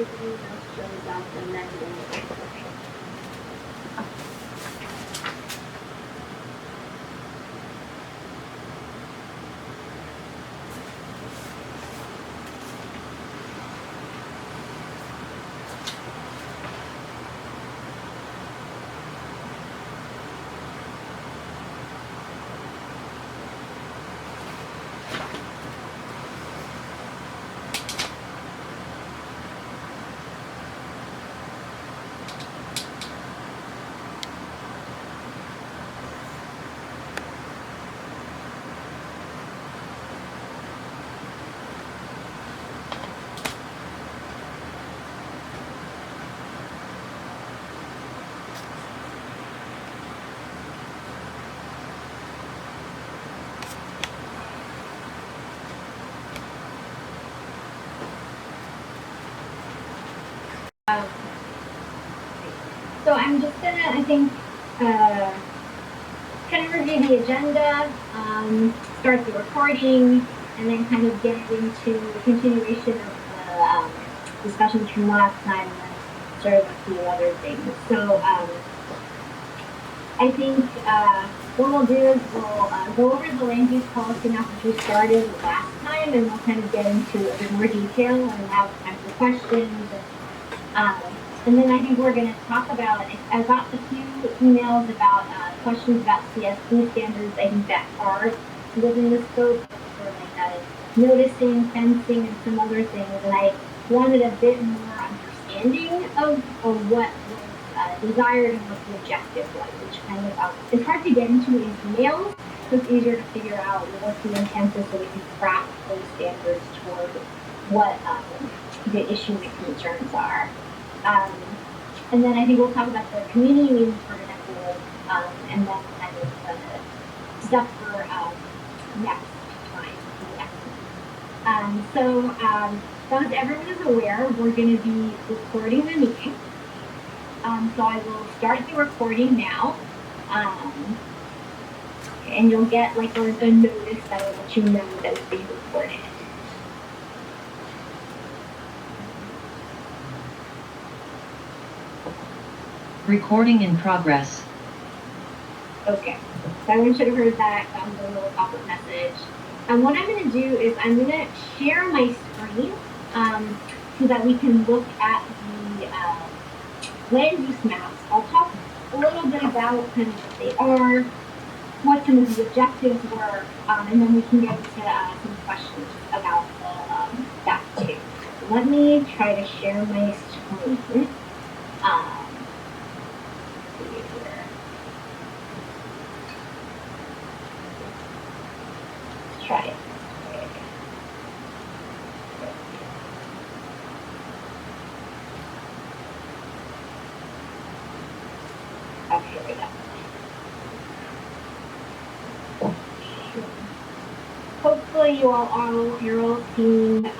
activity that shows up and then we'll so I'm just gonna, I think, kind of review the agenda, start the recording, and then kind of get into the continuation of the discussions from last time, and then sort of a few other things. So I think what we'll do is we'll go over the land use policy now which we started last time, and we'll kind of get into a bit more detail and have time for questions. And then I think we're going to talk about, I got a few emails about questions about CSD standards, I think that are within the scope for like noticing, fencing, and some other things. And I wanted a bit more understanding of what was desired and what the objective was, which kind of, it's hard to get into in emails, so it's easier to figure out what the intent is so we can craft those standards toward what the issues and concerns are. And then I think we'll talk about the community meetings we're going to hold, and then kind of stuff for next time. So as everyone is aware, we're going to be recording the meeting. So I will start the recording now, and you'll get like a notice that will let you know that it's being recorded. Recording in progress. Okay, so everyone should have heard that. That was a little pop-up message. And what I'm going to do is I'm going to share my screen so that we can look at the land use maps. I'll talk a little bit about kind of what they are, what some of the objectives were, and then we can get into some questions about that too. So let me try to share my screen. Try it. Okay, here we go. Hopefully you're all seeing the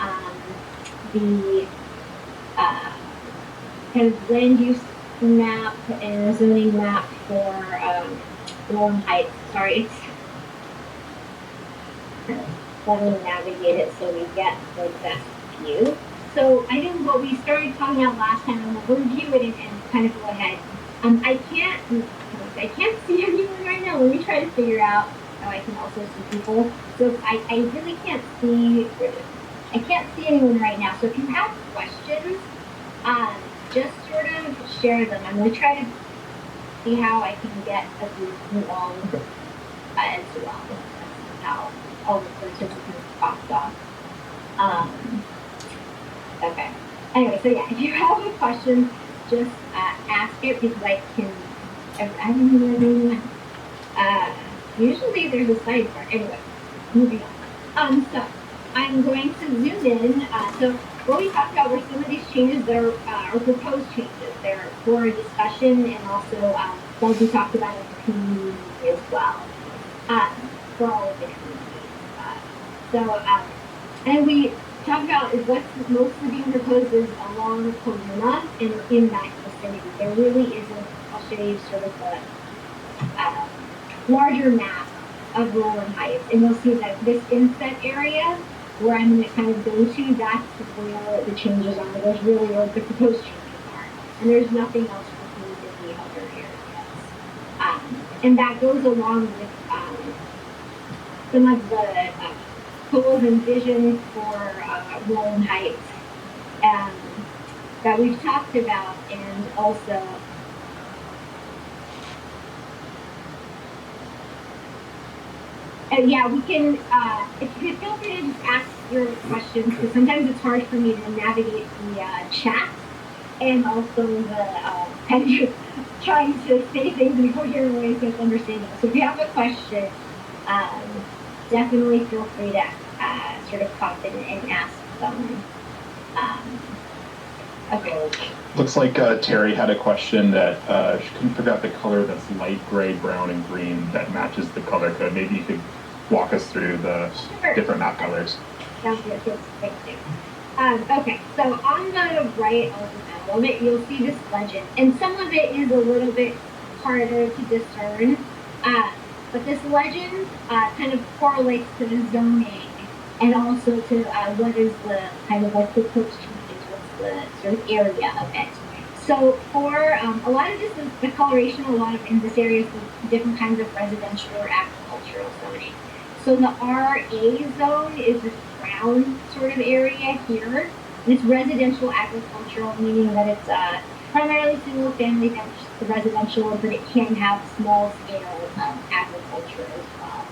kind of land use map and zoning map for Rowland Heights. Sorry, let me navigate it so we get the best view. So I think what we started talking about last time, and we'll review it and kind of go ahead. I can't see anyone right now. Let me try to figure out how I can also see people. So I really can't see. I can't see anyone right now. So if you have questions, just sort of share them. I'm going to try to see how I can get a group along as well. That's how all the participants popped off. Okay. Anyway, so yeah, if you have a question, just ask it because I don't know. Usually there's a sidebar. Anyway, moving on. So I'm going to zoom in. So what we talked about were some of these changes that are proposed changes. They're for discussion and also they'll be talked about in the community as well. For all of the communities. And we talked about is what's mostly being proposed is along Pomona and in that vicinity. There really isn't. I'll show you sort of the larger map of Rowland Heights, and you'll see that this inset area where I'm going to kind of go to, that's where the changes are. There's really where the proposed changes are. And there's nothing else proposed in the other areas. And that goes along with some of the goals and visions for Rowland Heights that we've talked about, and also yeah, we can, if you could feel free to just ask your questions, because sometimes it's hard for me to navigate the chat and also the kind of trying to say things in a coherent way so it's understandable. So if you have a question, definitely feel free to sort of pop in and ask them. Okay. Looks like Terry had a question that she couldn't figure out the color that's light gray, brown, and green that matches the color code. Maybe you could walk us through the different map colors. Sounds good. Thank you. Okay, so on the right of it, you'll see this legend, and some of it is a little bit harder to discern, but this legend kind of correlates to the zoning and also to what is the kind of like proposed changes, what's the sort of area of it. So for a lot of this is the coloration, a lot of in this area is the different kinds of residential or agricultural zoning. So the RA zone is this brown sort of area here. And it's residential agricultural, meaning that it's primarily single family residential, but it can have small scale agriculture as well.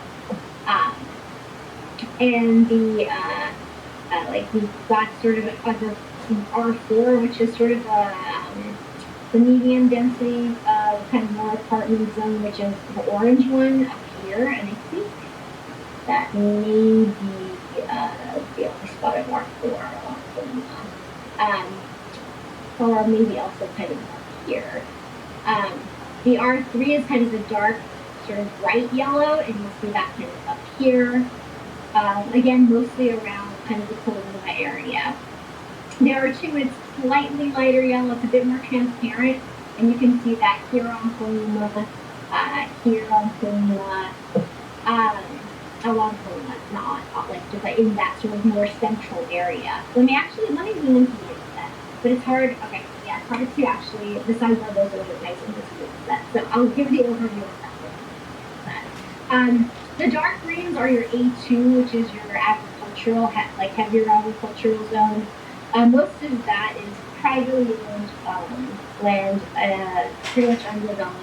And the like we've got sort of other R4, which is sort of the medium density kind of more apartment zone, which is the orange one up here, and I think that may be the only spot of R4 or maybe also kind of up here. The R3 is kind of the dark sort of bright yellow, and you'll see that kind of up here. Again, mostly around kind of the Coloma area. There are two, it's slightly lighter yellow, it's a bit more transparent, and you can see that here on Coloma, here on Coloma, along Coloma, not like just like in that sort of more central area. Let me zoom into that, but it's hard, okay, yeah, it's hard to actually, the size of those are really nice and just that. So I'll give the overview of that. The dark greens are your A2, which is your agricultural, like heavier agricultural zone. Most of that is privately owned land, pretty much undeveloped.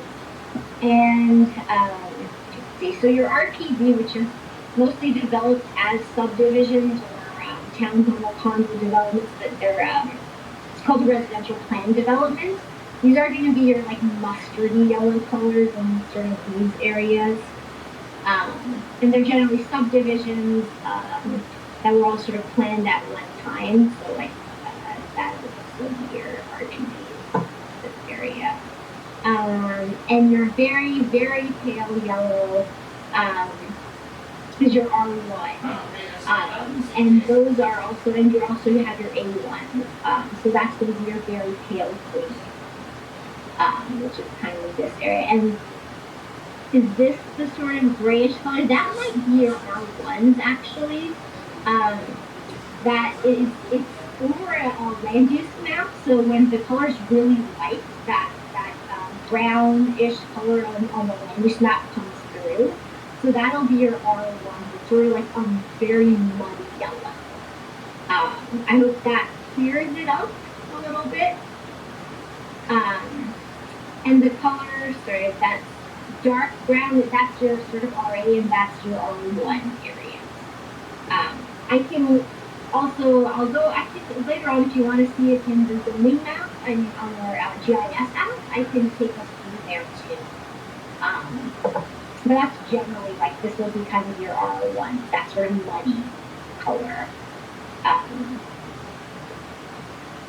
And let's see, so your RPD, which is mostly developed as subdivisions or townhome or condo developments, but they're it's called residential plan development. These are going to be your like mustardy yellow colors in sort of these areas. And they're generally subdivisions that were all sort of planned at one time. So like that would be your RGB, this area. And your very, very pale yellow is your R1. And those are also, and you have your A1. So that's going to be your very pale green, which is kind of this area. And is this the sort of grayish color? That might be your R1s actually. It's over a land use map, so when the color's really light, that brownish color on the land use map comes through. So that'll be your R1. It's sort of like a very muddy yellow. I hope that clears it up a little bit. And the color, sorry, that's dark brown, that's your sort of RA, and that's your R1 area. I can also, I think later on if you want to see it in the zoning map and on our GIS app, I can take us through there too. But that's generally like, this will be kind of your R1, that sort of muddy color.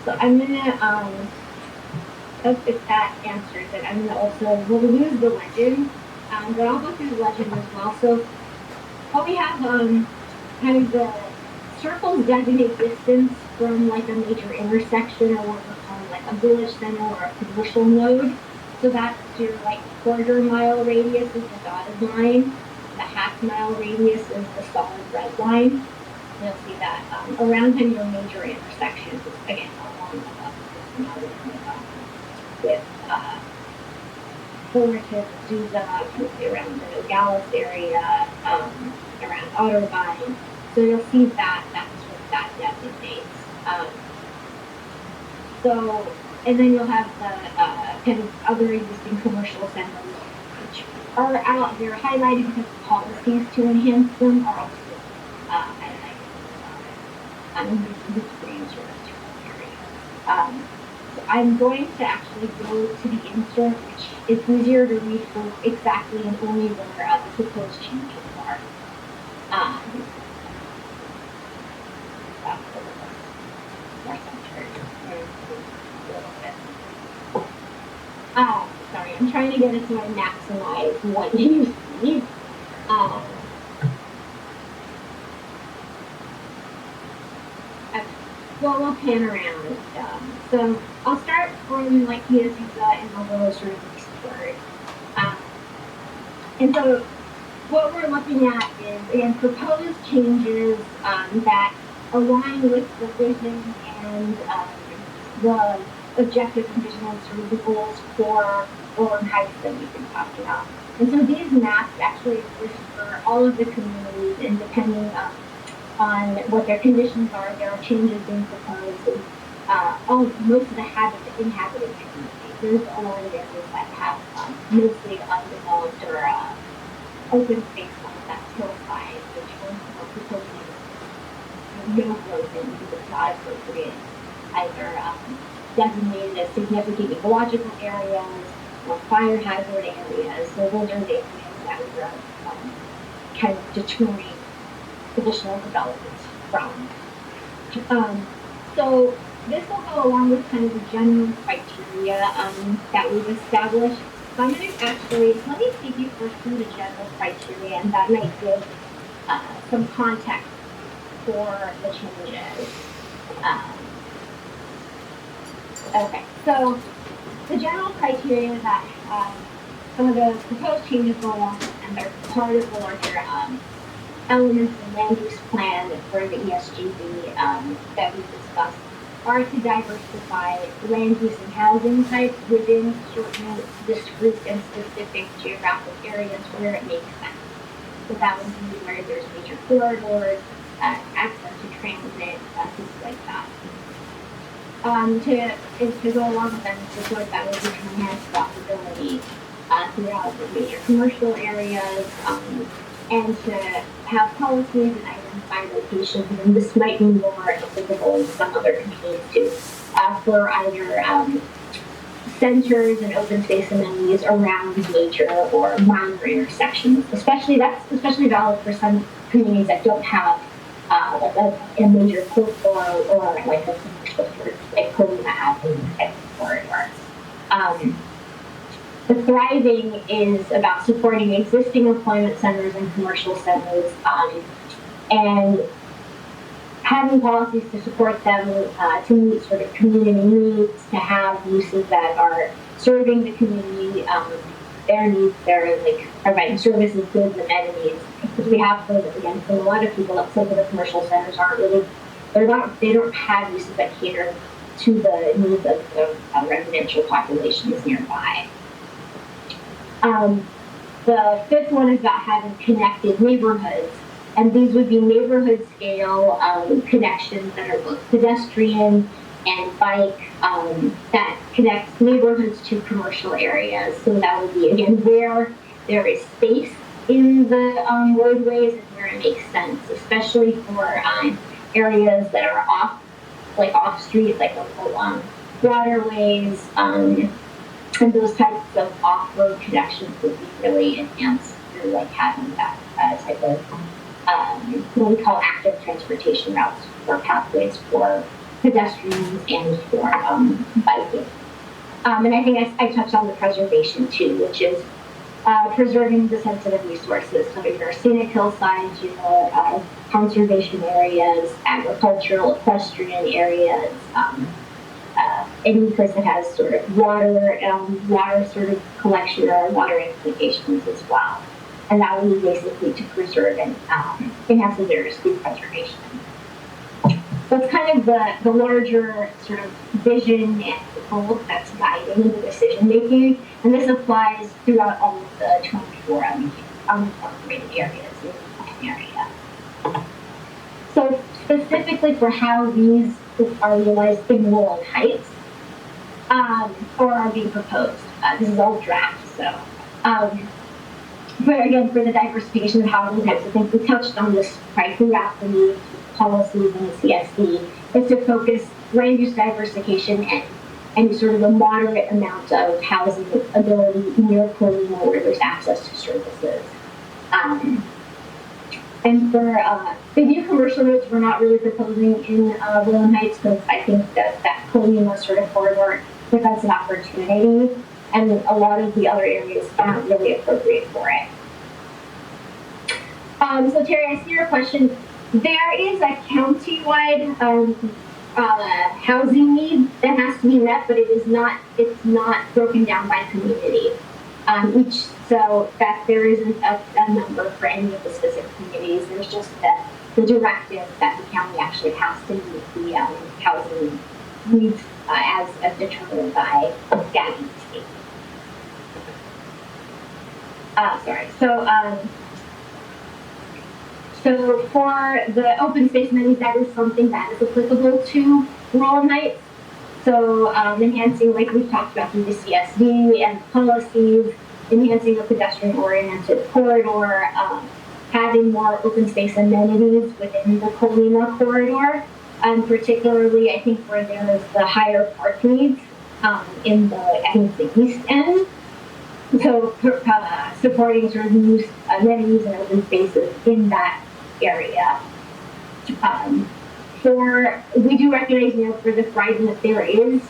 So I'm gonna, if that answers it, I'm gonna also, we'll lose the legend, but I'll go through the legend as well. So what we have, kind of the circles designate distance from like a major intersection or what we're calling like a village center or a commercial node. So that's your like quarter-mile radius is the dotted line. The half-mile radius is the solid red line. You'll see that around kind of your major intersections, again, along with Fullerton, Azusa, around the Nogales area, around Otterbein. So you'll see that that's what that designates. So, and then you'll have the kind of other existing commercial centers, which are out there highlighted because the policies to enhance them are also highlighted in the green sort of area. So I'm going to actually go to the insert, which is easier to read for exactly and only where the proposed changes are. That's a little more centered. Sorry, I'm trying to get it so I maximize what you see. Well, we'll pan around. So I'll start from like Azusa and the little sort of eastward. And so what we're looking at is, again, proposed changes that align with the vision and the objectives and vision and sort of the goals for Rowland Heights that we've been talking about. And so these maps actually exist for all of the communities, and depending on what their conditions are, there are changes being proposed in most of the inhabited communities. There's a lot of areas that have mostly undeveloped or open space on that hillside, which we're proposing no growth in because it's not appropriate, either designated as significant ecological areas or fire hazard areas. So those are the areas that we're kind of deterring additional development from. So this will go along with kind of the general criteria that we've established. So I'm going to actually, let me take you first through the general criteria, and that might give some context for the changes. Okay, so the general criteria that some of the proposed changes go along with, and they're part of the larger elements of the land use plan for the ESGB that we discussed, are to diversify land use and housing types within certain discrete and specific geographic areas where it makes sense. So that would be where there's major corridors, access to transit, things like that. To go along with that, to support that would be to enhance walkability throughout the major commercial areas, and to have policies and identify locations, and this might be more applicable in some other communities too, for either centers and open space amenities around major or minor intersections. That's especially valid for some communities that don't have a major corridor or like a commercial sort of like Corona Avenue type of corridor. The thriving is about supporting existing employment centers and commercial centers, and having policies to support them to meet sort of community needs, to have uses that are serving the community, their needs, they're like providing services, goods, amenities. Because we have heard, again, from a lot of people that some of the commercial centers they don't have uses that cater to the needs of residential populations nearby. The fifth one is about having connected neighborhoods, and these would be neighborhood scale connections that are both pedestrian and bike, that connects neighborhoods to commercial areas. So that would be, again, where there is space in the roadways and where it makes sense, especially for areas that are off street, like local waterways, and those types of off-road connections would be really enhanced through like having that type of what we call active transportation routes or pathways for pedestrians and for biking. And I think I touched on the preservation too, which is preserving the sensitive resources. So your scenic hillsides, your conservation areas, agricultural, equestrian areas, any place that has sort of water sort of collection or water implications as well. and that would be basically to preserve and enhance the various food preservation. That's kind of the larger sort of vision and goal that's guiding the decision making, and this applies throughout all of the 24 unincorporated areas in the plan area. So specifically for how these are realized in Rowland Heights, or are being proposed. This is all draft, so. But again, for the diversification of housing types, I think we touched on this right throughout the policies and the CSD, is to focus land use diversification and sort of a moderate amount of housing ability near colonial where there's access to services. And for the new commercial routes, we're not really proposing in Rowland Heights because I think that colonial sort of corridor presents an opportunity, and a lot of the other areas aren't really appropriate for it. So Terry, I see your question. There is a county-wide housing need that has to be met, but it's not broken down by community. So that there isn't a number for any of the specific communities. There's just the directive that the county actually has to meet the housing needs as determined by the state. So for the open space amenities, that is something that is applicable to Rowland Heights. So enhancing, like we've talked about through the CSD and policies, enhancing a pedestrian-oriented corridor, having more open space amenities within the Colima corridor, and particularly I think where there is the higher park needs in the east end. So supporting sort of use amenities and open spaces in that area. We do recognize, for the horizon that there is,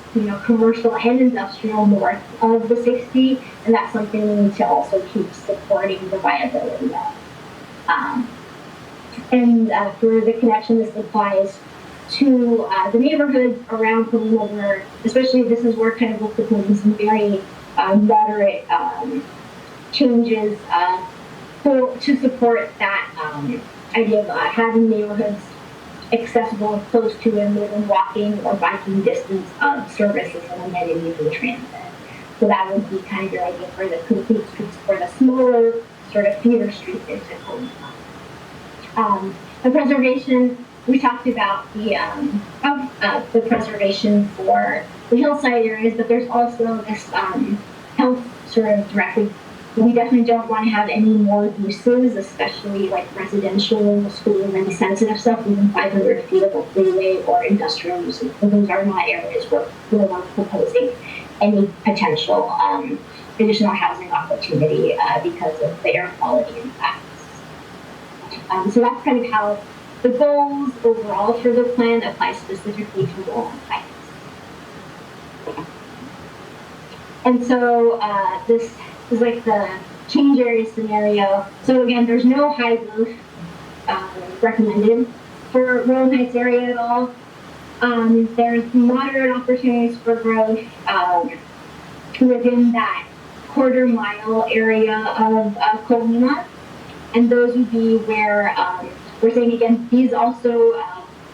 commercial and industrial north of the 60, and that's something we need to also keep supporting the viability of. For the connection, this applies to the neighborhoods around Colima, where, especially this is where kind of we're proposing some very moderate changes to support that idea of having neighborhoods accessible and close to and within walking or biking distance of services and amenities and transit. So that would be kind of your idea for the complete streets for the smaller sort of theater streets into Colima. The preservation, we talked about the preservation for the hillside areas, but there's also this health sort of directive. We definitely don't want to have any more uses, especially like residential, school, and any sensitive stuff within 500 feet of a freeway or industrial uses. So those are not areas where we're not proposing any potential additional housing opportunity because of the air quality impacts. So that's kind of how the goals overall for the plan apply specifically to Rowland Heights. And so this is like the change area scenario. So again, there's no high growth recommended for Rowland Heights area at all. There's moderate opportunities for growth within that quarter-mile area of Colima, and those would be where we're saying again, these also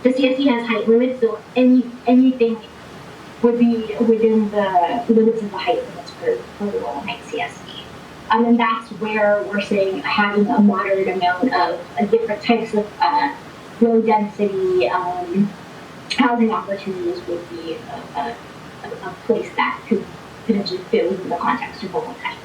the CSD has height limits, so anything would be within the limits of the height limits for the Rowland Heights CSD. And that's where we're saying having a moderate amount of different types of low density housing opportunities would be a place that could potentially fit within the context of Rowland Heights.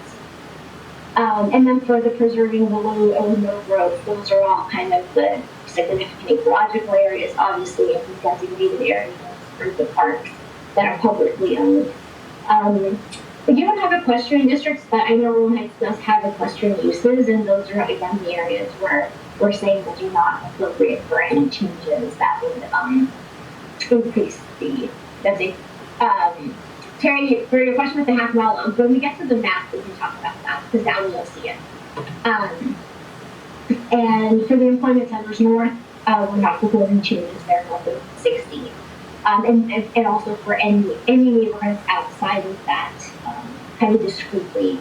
And then for the preserving the low or no growth, those are all kind of the significant ecological areas, obviously, if we've designated areas for the parks that are publicly owned. We don't have equestrian districts, but I know Rowland Heights does have equestrian uses, and those are, again, the areas where we're saying those are not appropriate for any changes that would increase the density. Terry, for your question with the half mile, when we get to the map, we can talk about that, because now we'll see it. And for the employment centers north, we're not proposing changes there north of 60. And also for any neighborhoods outside of that kind of discretely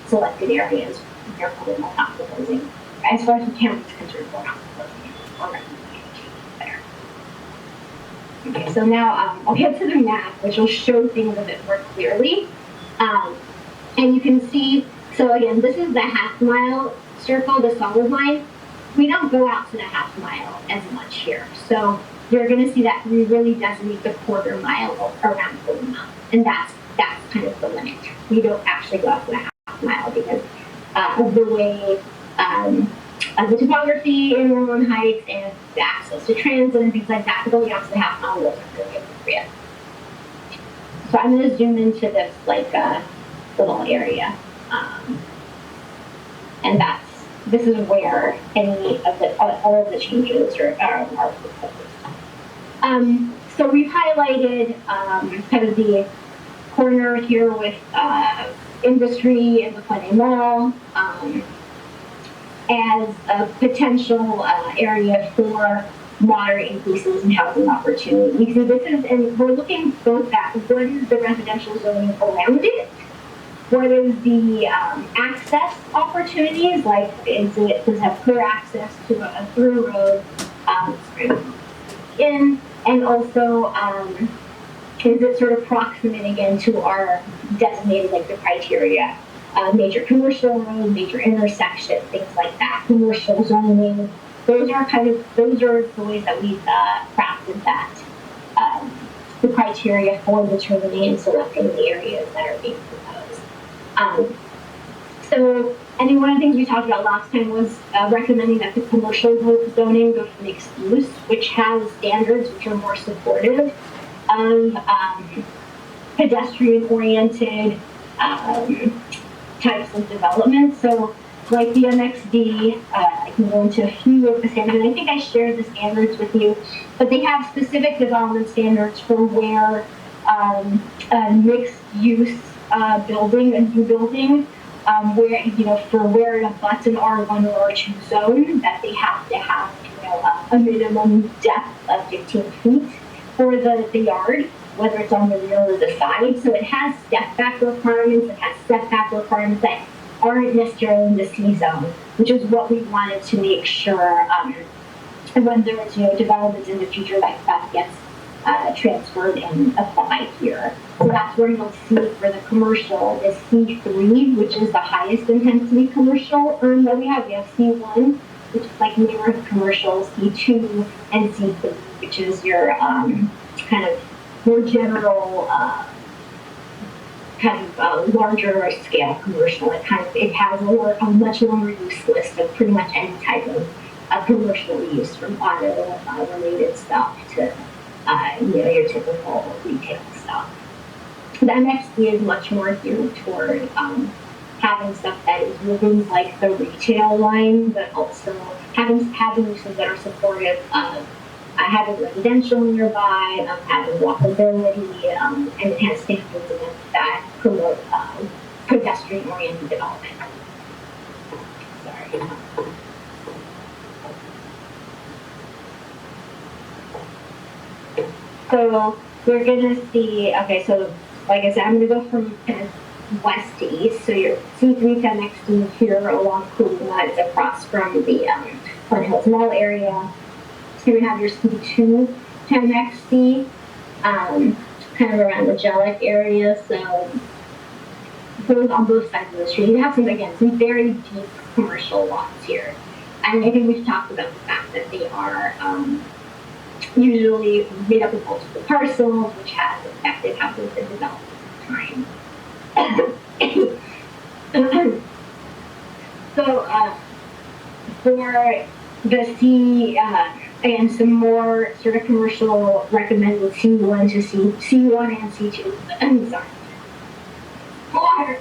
selected areas, be careful that we're not proposing. As far as the camera is concerned, we're not proposing or recommending changes there. Okay, so now I'll get to the map, which will show things a bit more clearly. And you can see, so again, this is the half-mile circle, the solid line. We don't go out to the half-mile as much here. So you're going to see that we really designate the quarter mile around the mile. And that's kind of the limit. We don't actually go out to the half-mile because of the way the topography in Rowland Heights and the access to transit and things like that. Going out to the half-mile wasn't really appropriate. So I'm going to zoom into this like little area, and this is where any of all of the changes are proposed. So we've highlighted kind of the corner here with industry and the Plane Mall as a potential area for moderate increases in housing opportunity. So this is, and we're looking both at what is the residential zoning around it, what is the access opportunities, like does it have clear access to a through road and also is it sort of proximate again to our designated, like the criteria, major commercial road, major intersection, things like that, commercial zoning. Those are the ways that we've crafted that, the criteria for determining and selecting the areas that are being proposed. So, and one of the things we talked about last time was recommending that the commercial zoning go for mixed use, which has standards which are more supportive of pedestrian-oriented types of development. So, like the MXD, I can go into a few of the standards. I think I shared the standards with you, but they have specific development standards for where a mixed-use building, a new building, where, for where it abuts an R1 or R2 zone, that they have to have, a minimum depth of 15 feet for the yard, whether it's on the rear or the side. So it has step back requirements. It has step back requirements that aren't necessarily in the C zone, which is what we wanted to make sure when there's developments in the future that gets transferred and applied here. So that's where you'll see for the commercial is C3, which is the highest intensity commercial that we have. We have C1, which is like neighborhood commercial, C2, and C3, which is your kind of more general larger scale commercial. It has a much longer use list of pretty much any type of commercial use, from auto related stuff to your typical retail stuff. The MXD is much more geared toward having stuff that is within like the retail line, but also having uses that are supportive of having residential nearby, having walkability, and it has standards that promote pedestrian-oriented development. Sorry. So we're going to see, okay, so like I said, I'm going to go from kind of west to east. So your C3 to MXD here along Kulima is across from the Fun Hills Mall area. So you have your C2 to MXD, kind of around the Jellic area. So both on both sides of the street. You have some very deep commercial lots here. And I think we've talked about the fact that they are usually made up of multiple parcels, which has affected how things have developed over time. So for the C, and some more sort of commercial recommended C1 to C1 and C2. I'm sorry. Water.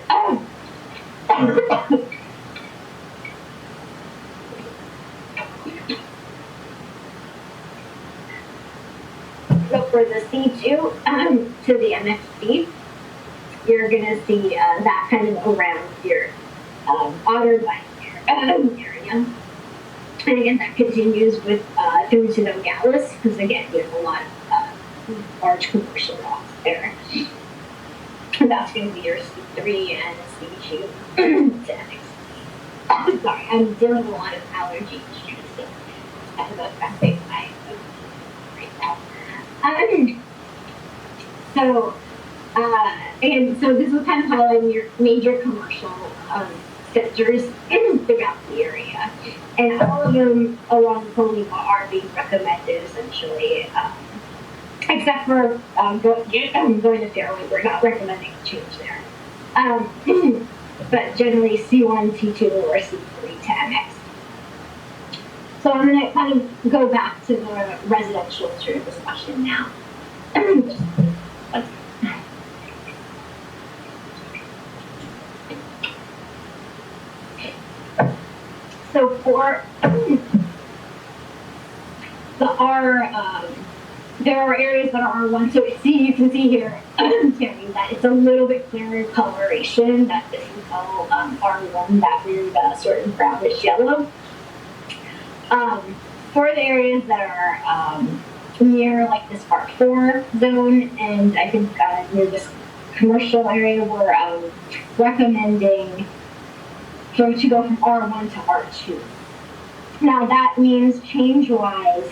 So for the C2 to the MXD, you're going to see that kind of around your Otter Bike area. And again, that continues with through to Nogales, because again, you have a lot of large commercial lots there. And that's going to be your C3 and C2 to MXD. Sorry, I'm dealing with a lot of allergy issues, so it's kind of affecting my right now. So, and so this was kind of highlighting your major commercial sectors throughout the area. And all of them along the Colima are being recommended essentially, except for going to Fairway, we're not recommending a change there. But generally C1, C2, or C3 to MX. So I'm going to kind of go back to the residential sort of discussion now. So for the R, there are areas that are R1. So you can see here, Tammy, that it's a little bit clearer coloration. That this is all R1, that weird sort of brownish yellow. For the areas that are near like this R4 zone, and I think near this commercial area, we're recommending to go from R1 to R2. Now that means change-wise,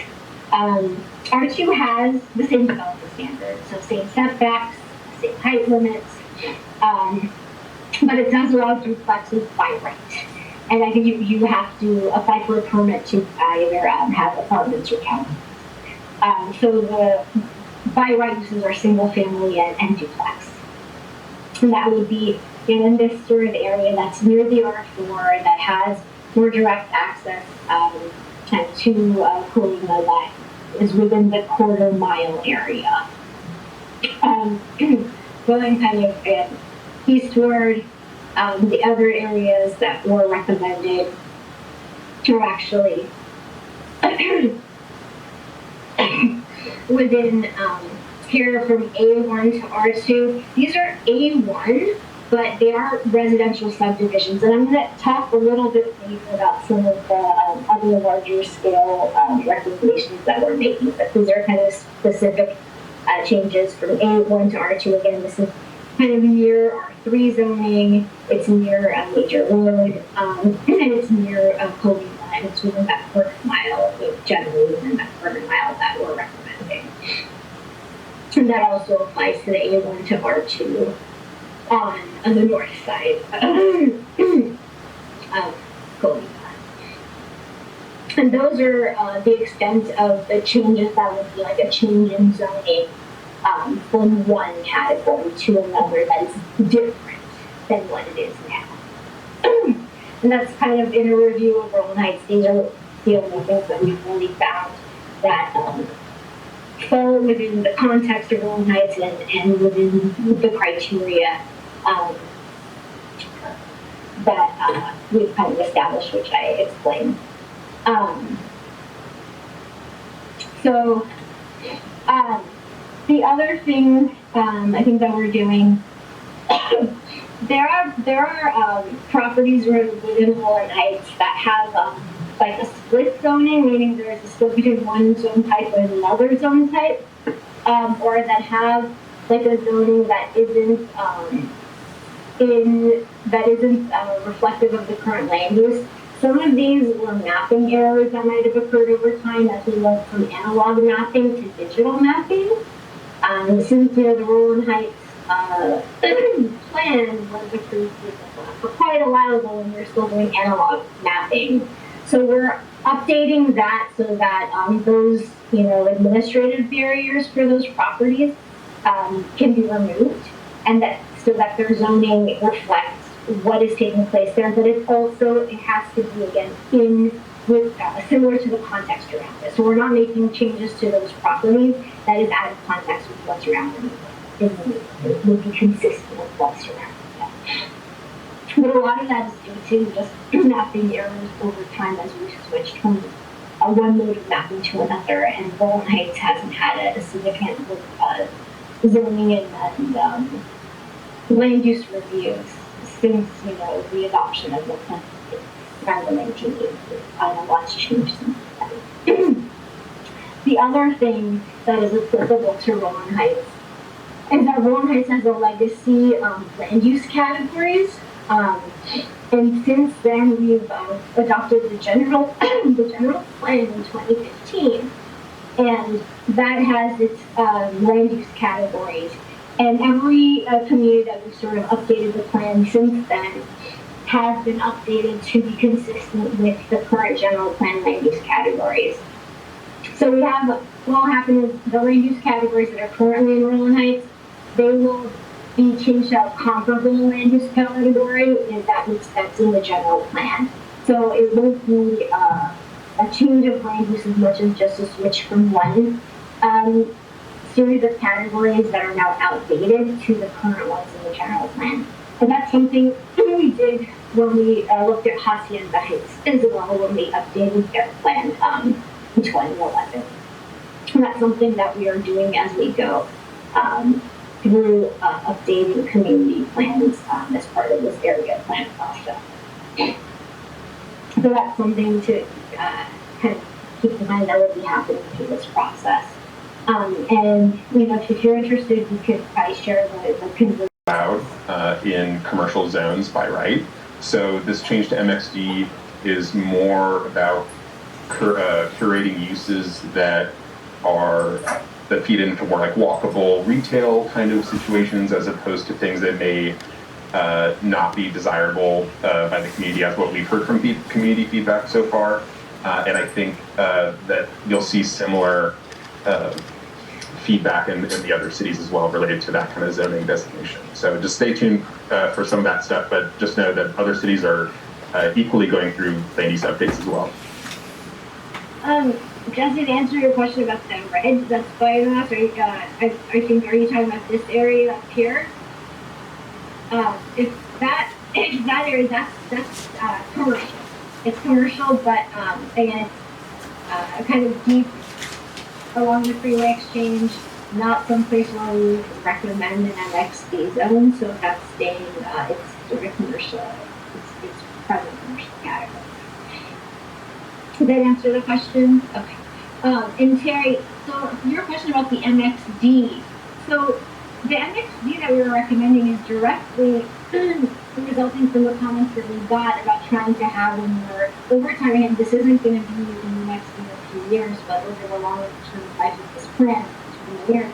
R2 has the same development standards, so same setbacks, same height limits, but it does allow duplexes by right. And I think you have to apply for a permit to either have apartments or townhomes. So the by right uses are single family and duplex. And that would be in this sort of area that's near the R4 that has more direct access to Colima that is within the quarter-mile area. Going kind of eastward, the other areas that were recommended are actually within here from A1 to R2. These are A1, but they are residential subdivisions, and I'm going to talk a little bit later about some of the other larger scale recommendations that we're making, but these are kind of specific changes from A1 to R2. Again, this is kind of near R3 zoning, it's near a major road, and it's near Colima, and it's within that quarter mile, generally within that quarter mile that we're recommending. And that also applies to the A1 to R2 on the north side of Colima. And those are the extent of the changes that would be like a change in zoning from one category to another that is different than what it is now. And that's kind of in a review of Rowland Heights. These are the only things that we've really found that fall within the context of Rowland Heights and within the criteria that we've kind of established, which I explained. The other thing I think that we're doing, there are properties within Rowland Heights that have like a split zoning, meaning there's a split between one zone type and another zone type, or that have like a zoning that isn't reflective of the current land use. Some of these were mapping errors that might have occurred over time as we went from analog mapping to digital mapping. Since the Rowland Heights plan was approved for quite a while ago when we were still doing analog mapping. So we're updating that so that those administrative barriers for those properties can be removed, and that so that their zoning reflects what is taking place there. But it has to be again similar to the context around it. So we're not making changes to those properties that is out of context with what's around them. It would be consistent with what's around them. But a lot of that is due to just mapping errors over time as we switched from one mode of mapping to another, and Rowland Heights hasn't had a significant zoning and land use reviews since the adoption of the plan around the 1980s. A lot's changed since then. The other thing that is applicable to Rowland Heights is that Rowland Heights has a legacy land use categories, and And since then, we've adopted the general the general plan in 2015, and that has its land use categories. And every community that we've sort of updated the plan since then has been updated to be consistent with the current general plan land use categories. So we have, what will happen is the land use categories that are currently in Rowland Heights, they will be changed to a comparable land use category, and that's in the general plan. So it won't be a change of land use as much as just a switch from one series of categories that are now outdated to the current ones in the general plan. And that's something we did when we looked at Hacienda Heights as well, when we updated their plan in 2011. And that's something that we are doing as we go through updating community plans as part of this area plan process. So that's something to kind of keep in mind that will be happening through this process. And if you're interested, we could probably share the conversion in commercial zones by right. So this change to MXD is more about curating uses that feed into more like walkable retail kind of situations, as opposed to things that may not be desirable by the community, as what we've heard from community feedback so far. And I think that you'll see similar feedback in the other cities as well related to that kind of zoning designation. So just stay tuned for some of that stuff, but just know that other cities are equally going through land use updates as well. Jesse, to answer your question about the red that's biomass, I think, are you talking about this area up here? If that area, that's commercial. It's commercial, but again, it's kind of deep along the freeway exchange, not someplace where we recommend an MXD zone. So if that's staying, it's sort of commercial. It's present commercial category. Did that answer the question? Okay. And Terry, so your question about the MXD. So the MXD that we were recommending is directly resulting from the comments that we got about trying to have a more, over time, and this isn't going to be in the next few years, but over the longer term life of this plan, 20 years,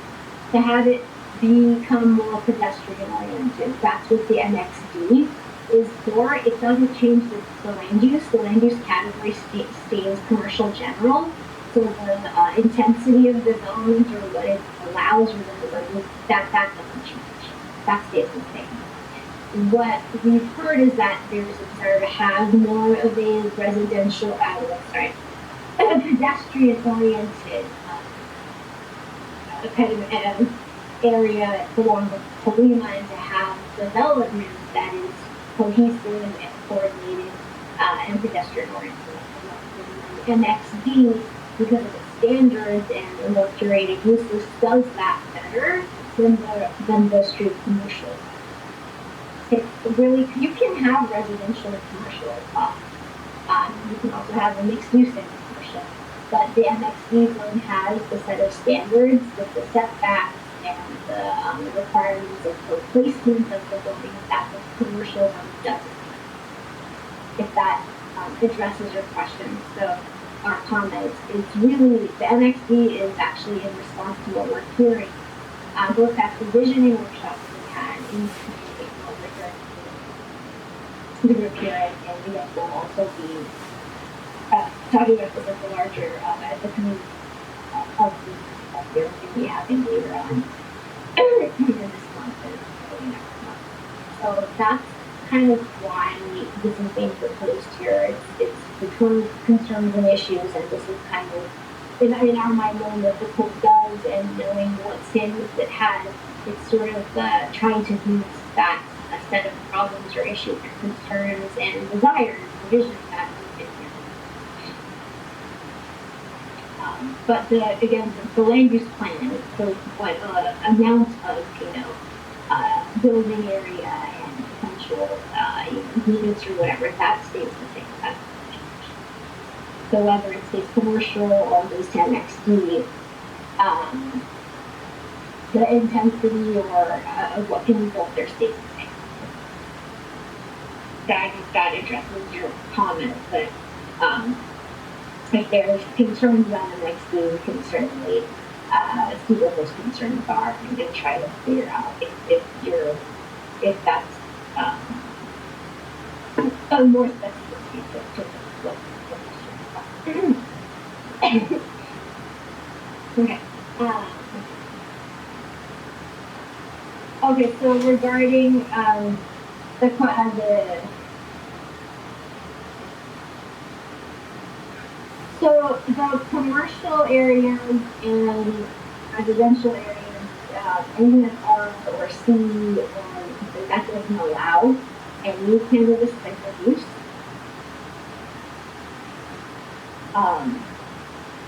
to have it become more pedestrian oriented. That's what the MXD is for. It doesn't change the land use. The land use category stays commercial general. So the intensity of development or what it allows or that doesn't change. That stays the same. What we've heard is that there's a desire to have more of a residential, a pedestrian-oriented kind of area along the Colima, and to have development that is cohesive and coordinated and pedestrian-oriented. MXD, because of the standards and the more curated uses, does that better than the street commercial. It really, you can have residential and commercial as well. You can also have a mixed use in commercial. But the MXD zone has the set of standards with the setbacks and the requirements of the placement of the building that the commercial zone doesn't. If that addresses your question. So our comments, it's really, the MXD is actually in response to what we're hearing, both at the visioning workshops we had in the group here, and we will also be talking about this at the larger, at the community of the we having later on in this month and early next month. So that's kind of why this is being proposed here. It's between concerns and issues, and this is kind of, in our mind, knowing what the code does and knowing what standards it has, it's sort of trying to use that a set of problems or issues or concerns and desires and visions that we can but the land use plan, so what amount of building area and potential units or whatever, that stays the same. That's not changed. So whether it stays commercial or goes to MXD, the intensity or what can be built there stays the same. that addresses your comment, but if there's concerns on the next day, we can certainly see what those concerns are and then try to figure out if that's a more specific to what the question is. Okay. Okay, so regarding the commercial areas and residential areas, anything that's R or C, that doesn't allow any kind of this type of use.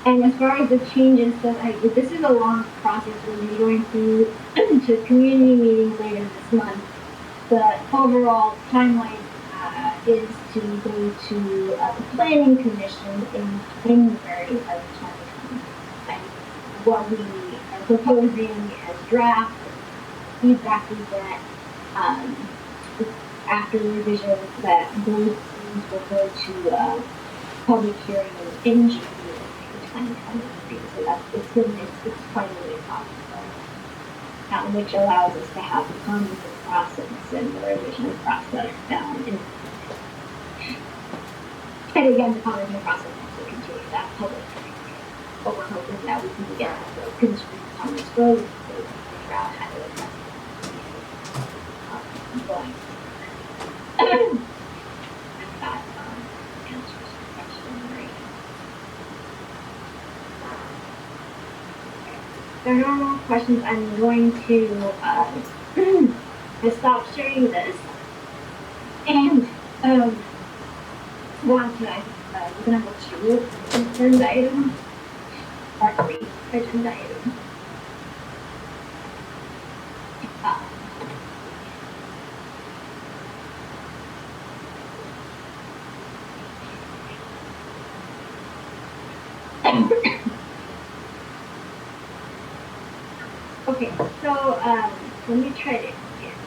And as far as the changes, so this is a long process. We'll be going through to community meetings later this month. The overall timeline is to go to the Planning Commission in January of 2020. And what we are proposing as draft, feedback we get after revisions, that those things will go to public hearing in January 2023. So it's quite a way possible, which allows us to have the commenting process and the revision process down. And again, the commenting process also continues that public hearing. But we're hoping that we can get the constraints on this road so we can figure out how to address it going. If that answers the question, right? There are no more questions. I'm going to stop sharing this and go on to we're gonna go to agenda item or 3 agenda item. Okay, so let me try it again.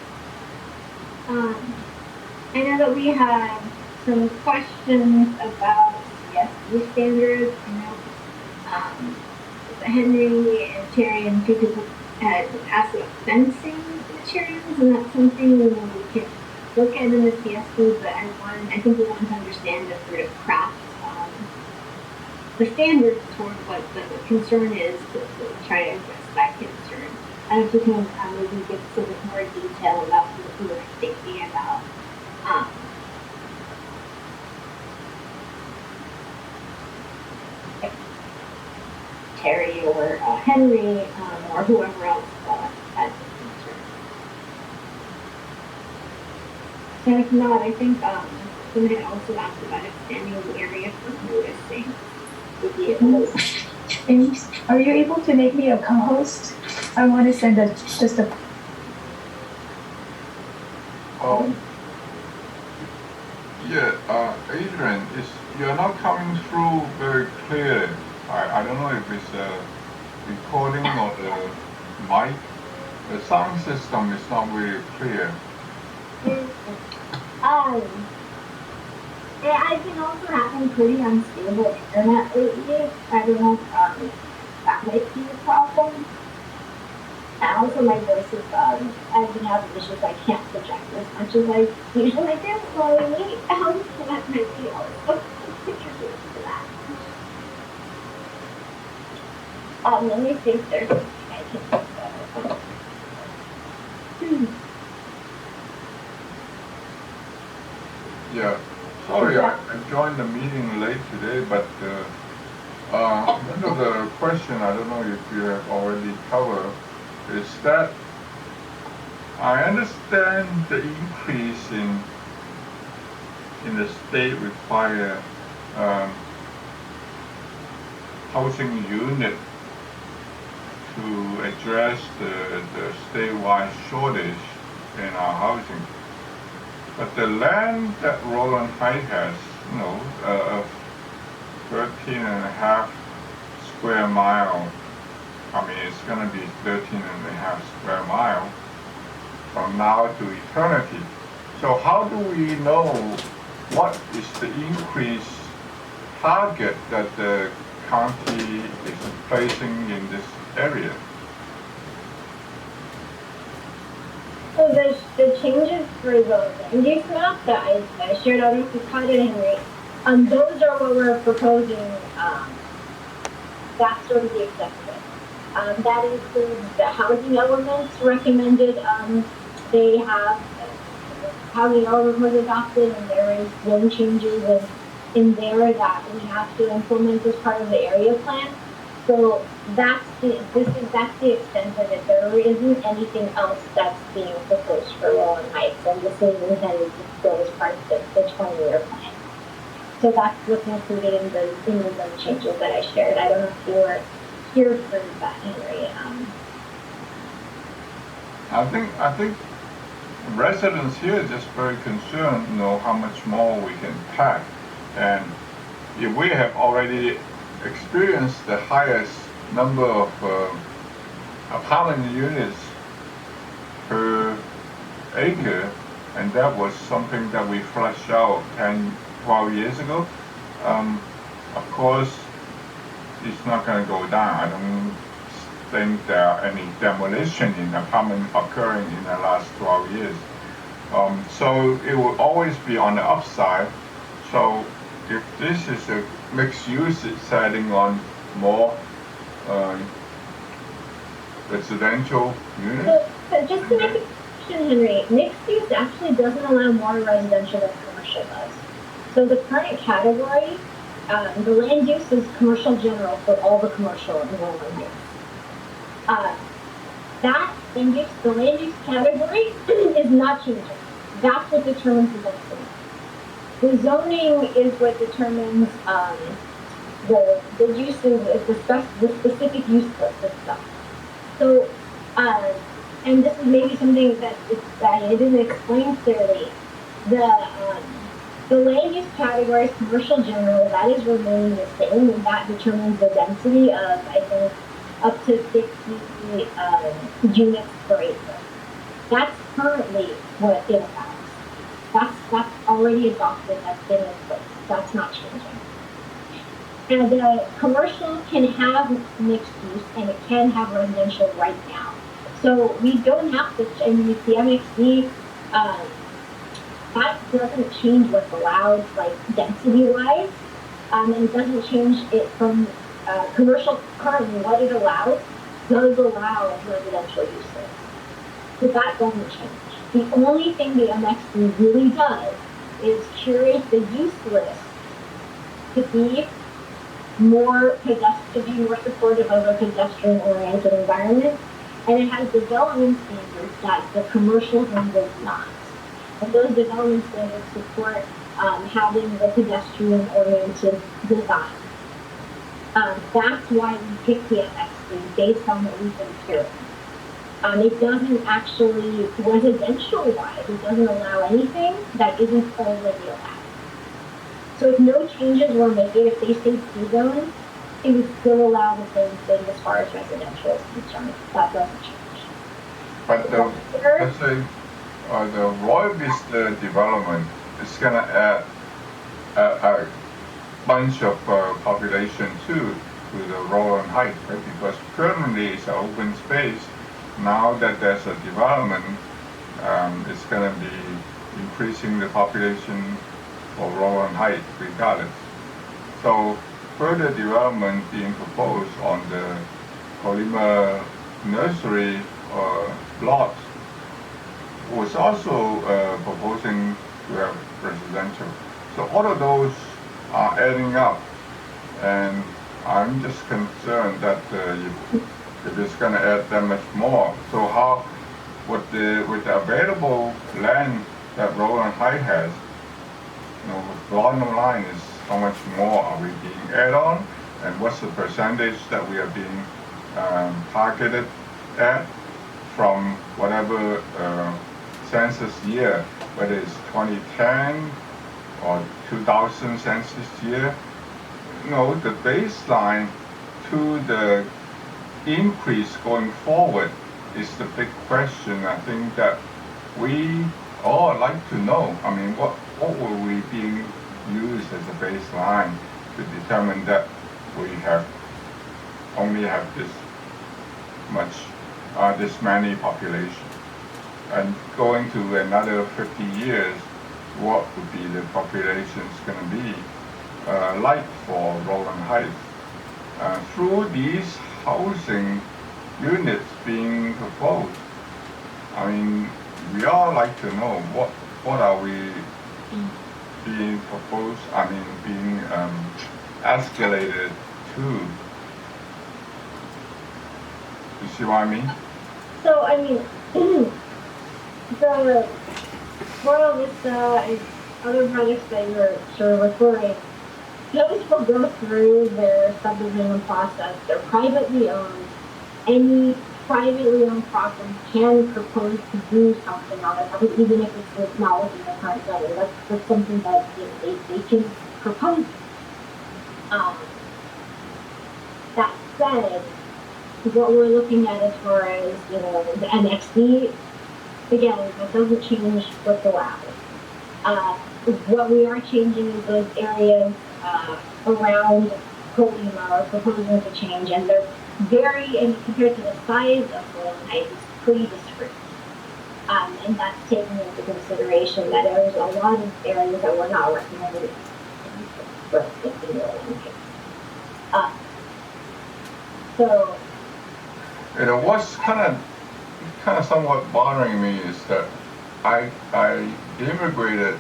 I know that we had some questions about CSD standards. I know Henry and Terry and two people had asked about fencing materials, and that's something we can look at in the CSD, but I think we want to understand the sort of craft, the standards toward what the concern is to try to address that concern. And if you can maybe give us a bit more detail about what we were thinking about. Terry or Henry or whoever else has the concern. And if not, I think someone had also asked about expanding the area for noticing the vehicles. And are you able to make me a co-host? I want to send just a. Adrian, you're not coming through very clearly. I don't know if it's a recording or the mic. The sound system is not very clear. I've been also having pretty unstable internet lately. I don't know if that might be a problem. And also my voice is, I've been having issues. I can't project as much as I usually do while we meet. So that might be also contributing to that. Let me see if there's anything I can do better. Yeah, sorry, I joined the meeting late today, but one of the question, I don't know if you have already covered, is that I understand the increase in the state require housing unit to address the statewide shortage in our housing. But the land that Rowland Heights has, 13.5 square mile. I mean, it's going to be 13.5 square mile from now to eternity. So how do we know what is the increase target that the county is placing in this area? So the changes for the land use map that I shared, I don't know if you caught it, Henry. Those are what we're proposing. That's sort of the extent of it. That includes the housing elements recommended. They have housing element was adopted, and there is zone changes in there that we have to implement as part of the area plan. So that's the extent of it. There isn't anything else that's being proposed for Rowland Heights, and this is intended to go as part of the 20-year plan. So that's what's included in the zone changes that I shared. I don't know if you were here for that, Henry. I think residents here are just very concerned, how much more we can pack. And if we have already experienced the highest number of apartment units per acre, and that was something that we flushed out 10, 12 years ago, of course, it's not going to go down. I don't think there are any demolition in apartment occurring in the last 12 years. So it will always be on the upside. So if this is a mixed use setting on more residential units. So just to make a correction, Henry, mixed use actually doesn't allow more residential than commercial does. So the current category, the land use is commercial general for all the commercial in Rowland Heights. The land use category is not changing. That's what determines the density. The zoning is what determines the uses, the specific use list of stuff. So, and this is maybe something that I didn't explain clearly. The land use category is commercial general. That is remaining the same, and that determines the density of, I think, up to 50 units per acre. That's currently what it allows. That's already adopted. That's been in place. That's not changing. And the commercial can have mixed use, and it can have residential right now. So we don't have to. I mean, the MXD. That doesn't change what's allowed, like density-wise, and it doesn't change it from commercial. Currently, what it allows does allow residential uses, so that doesn't change. The only thing the MXD really does is curate the use list to be more supportive of a pedestrian-oriented environment, and it has development standards that the commercial zone does not. And those development standards support having the pedestrian-oriented design. That's why we picked the MXD based on what we've been hearing. It doesn't actually, residential-wise, it doesn't allow anything that isn't already allowed. So if no changes were made, if they stayed C-zone, it would still allow the same thing as far as residential is concerned. That doesn't change. But let's say the Royal Vista development is going to add a bunch of population to the Rowland Heights, right? Because currently it's an open space. Now that there's a development, it's going to be increasing the population for Rowland Heights regardless. So further development being proposed on the Colima nursery lots was also proposing to have residential. So all of those are adding up, and I'm just concerned that if it's going to add that much more. So how, with the available land that Rowland Heights has, the bottom line is how much more are we being added on, and what's the percentage that we are being targeted at from whatever census year, whether it's 2010 or 2000 census year. The baseline to the increase going forward is the big question. I think that we all I'd like to know, I mean, what will we being used as a baseline to determine that we only have this much, this many population, and going to another 50 years, what would be the populations going to be like for Rowland Heights through these housing units being proposed? I mean, we all like to know what are we being proposed, I mean, being escalated to. You see what I mean? So, I mean, the Royal Vista and other projects that you're sort of referring, those will go through their subdivision process. They're privately owned. Any privately owned property can propose to do something on it, even if it's not within the current zoning. That's something that they can propose. That said, what we're looking at as far as, the NXD, again, that doesn't change what's allowed. What we are changing is those areas around Colima are proposing to change, and they're very, and compared to the size of Rowland Heights, it's pretty discrete. And that's taking into consideration that there's a lot of areas that we're not recommending for 15 Rowland Heights. So, What's kind of somewhat bothering me is that I immigrated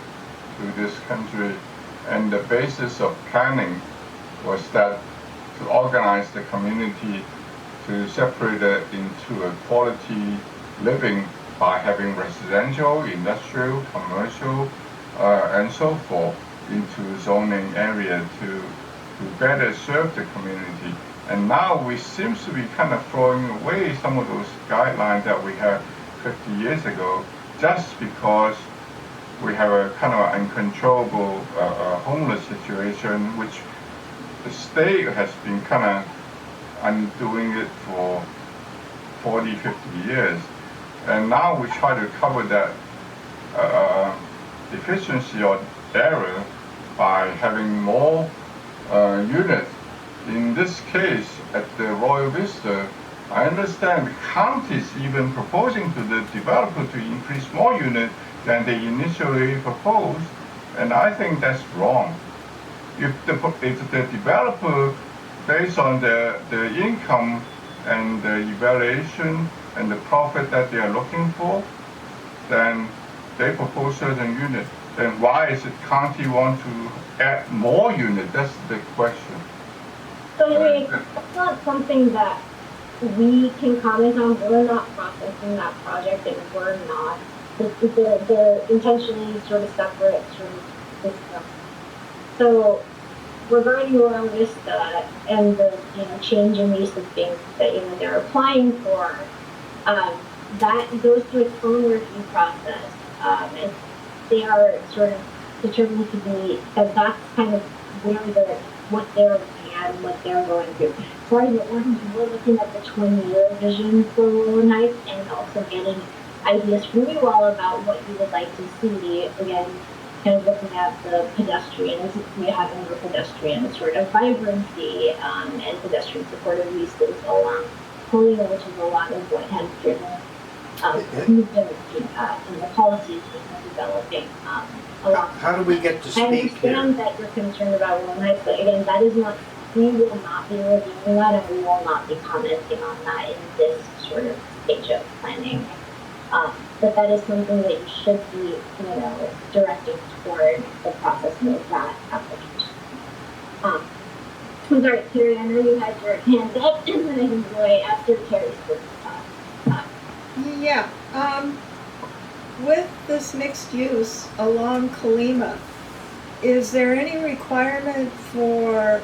to this country, and the basis of planning was that to organize the community, to separate it into a quality living by having residential, industrial, commercial, and so forth into zoning area to better serve the community. And now we seem to be kind of throwing away some of those guidelines that we had 50 years ago, just because we have a kind of uncontrollable homeless situation, which the state has been kind of undoing it for 40, 50 years. And now we try to cover that deficiency or error by having more units. In this case, at the Royal Vista, I understand the county is even proposing to the developer to increase more units than they initially proposed, and I think that's wrong. If the developer, based on the income and the evaluation and the profit that they are looking for, then they propose certain units. Then why is it county want to add more units? That's the question. So it's not something that we can comment on. We're not processing that project, and we're not. They're intentionally sort of separate from this stuff. So regarding Royal Vista and the change in use of things that they're applying for, that goes through its own review process, and they are sort of determined to be that's kind of what they're looking at and what they're going through. For we're looking at the 20-year vision for Rowland Heights, and also getting ideas from you all about what you would like to see. Again, kind of looking at the pedestrians, we having the pedestrian sort of vibrancy and pedestrian supportive uses along Colima, which is a lot of what has driven movement in the policies that we're developing along. How do we get to speak I understand here? that you're concerned about Rowland Heights, but again, that is not, we will not be reviewing that, and we will not be commenting on that in this sort of stage of planning. But that is something that you should be, directing toward the processing of that application. I'm sorry, Terry, I know you had your hand up, and then I can go away after Terry's first talk. Yeah, with this mixed use along Colima, is there any requirement for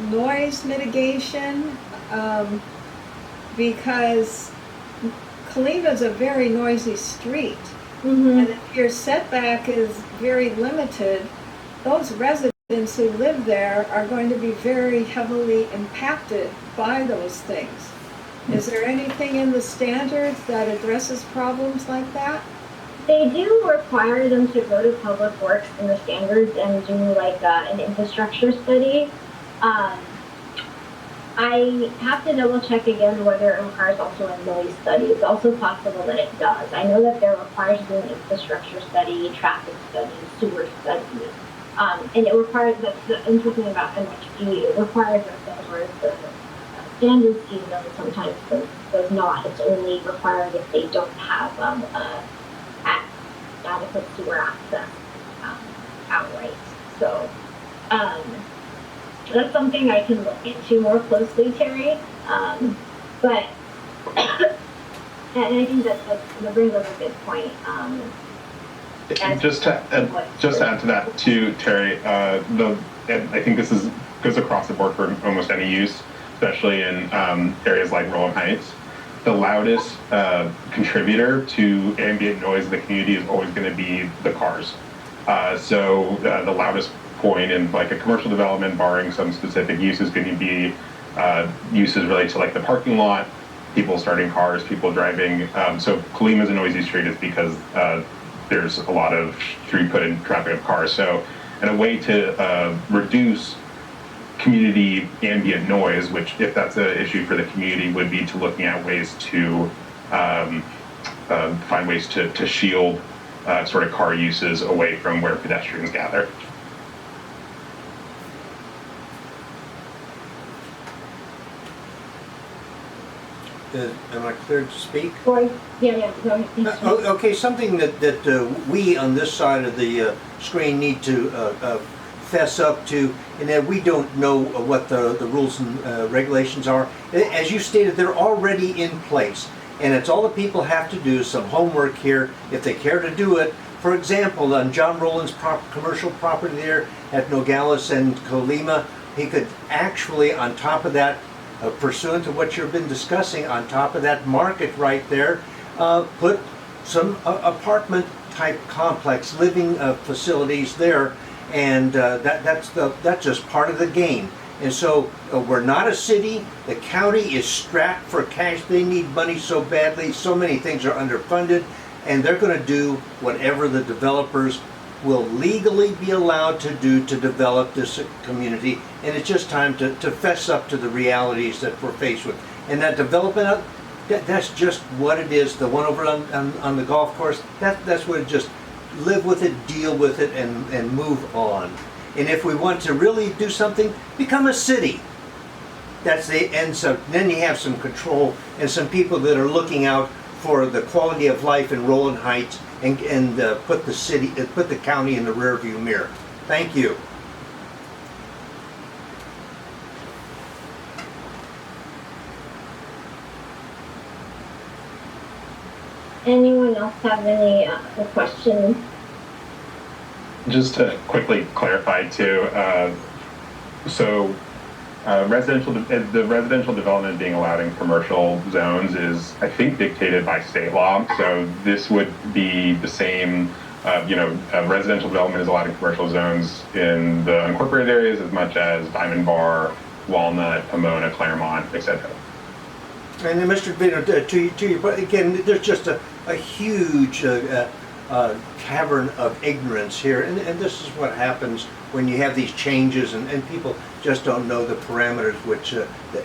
noise mitigation? Because Colima is a very noisy street, and if your setback is very limited, those residents who live there are going to be very heavily impacted by those things. Is there anything in the standards that addresses problems like that? They do require them to go to Public Works and the standards and do like an infrastructure study. Um, I have to double check again whether it requires also a noise study. It's also possible that it does. I know that they're required to do an infrastructure study, traffic study, sewer study. And it requires, the interesting about MHG, it requires that whereas the standard scheme sometimes does not. It's only required if they don't have adequate sewer access outright. So that's something I can look into more closely, Terry. But and I think that brings up a good point. Just to add to that too, Terry, and I think goes across the board for almost any use, especially in areas like Rowland Heights. The loudest contributor to ambient noise in the community is always going to be the cars. So the loudest point in like a commercial development, barring some specific use, is going to be uses related to like the parking lot, people starting cars, people driving. So Colima is a noisy street is because there's a lot of throughput and traffic of cars. So, and a way to reduce community ambient noise, which if that's an issue for the community, would be to looking at ways to find ways to shield sort of car uses away from where pedestrians gather. Am I clear to speak? Yeah, go ahead. Okay, something that we on this side of the screen need to fess up to, and that we don't know what the rules and regulations are. As you stated, they're already in place, and it's all the people have to do some homework here if they care to do it. For example, on John Rowland's commercial property there at Nogales and Colima, he could actually, on top of that, pursuant to what you've been discussing, on top of that market right there, put some apartment type complex living facilities there, and that's just part of the game. And so we're not a city. The county is strapped for cash. They need money so badly. So many things are underfunded, and they're going to do whatever the developers will legally be allowed to do to develop this community. And it's just time to fess up to the realities that we're faced with. And that development, that's just what it is. The one over on the golf course, that's what it just, live with it, deal with it, and move on. And if we want to really do something, become a city. That's the end. So then you have some control and some people that are looking out for the quality of life in Rowland Heights, and put the county in the rearview mirror. Thank you. Anyone else have any questions? Just to quickly clarify too, the residential development being allowed in commercial zones is, I think, dictated by state law. So this would be the same. Residential development is allowed in commercial zones in the unincorporated areas as much as Diamond Bar, Walnut, Pomona, Claremont, etc. And then, Mr. Vito, to you, but again, there's just a huge cavern of ignorance here, and this is what happens when you have these changes and people just don't know the parameters, which,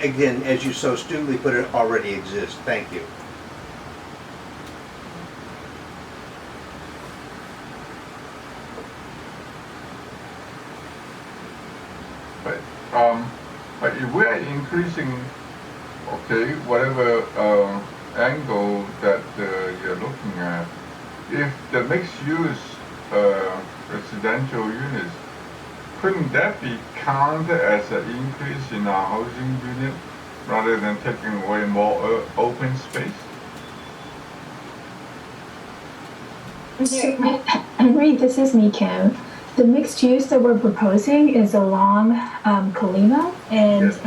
again, as you so astutely put it, already exist. Thank you. But if we are increasing, okay, whatever angle that you're looking at, if the mixed use residential units, couldn't that be counted as an increase in our housing unit rather than taking away more open space? Henry, this is me, Kim. The mixed use that we're proposing is along Colima, and Yes.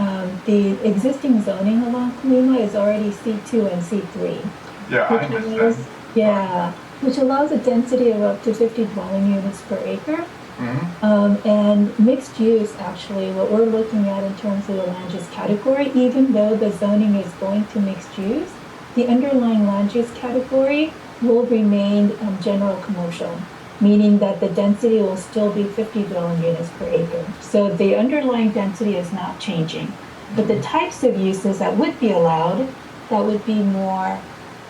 The existing zoning along Colima is already C2 and C3. Yeah, I understand. Which allows a density of up to 50 dwelling units per acre. Mm-hmm. And mixed use, actually, what we're looking at in terms of the land use category, even though the zoning is going to mixed use, the underlying land use category will remain general commercial, meaning that the density will still be 50 dwelling units per acre. So the underlying density is not changing. But the types of uses that would be allowed, that would be more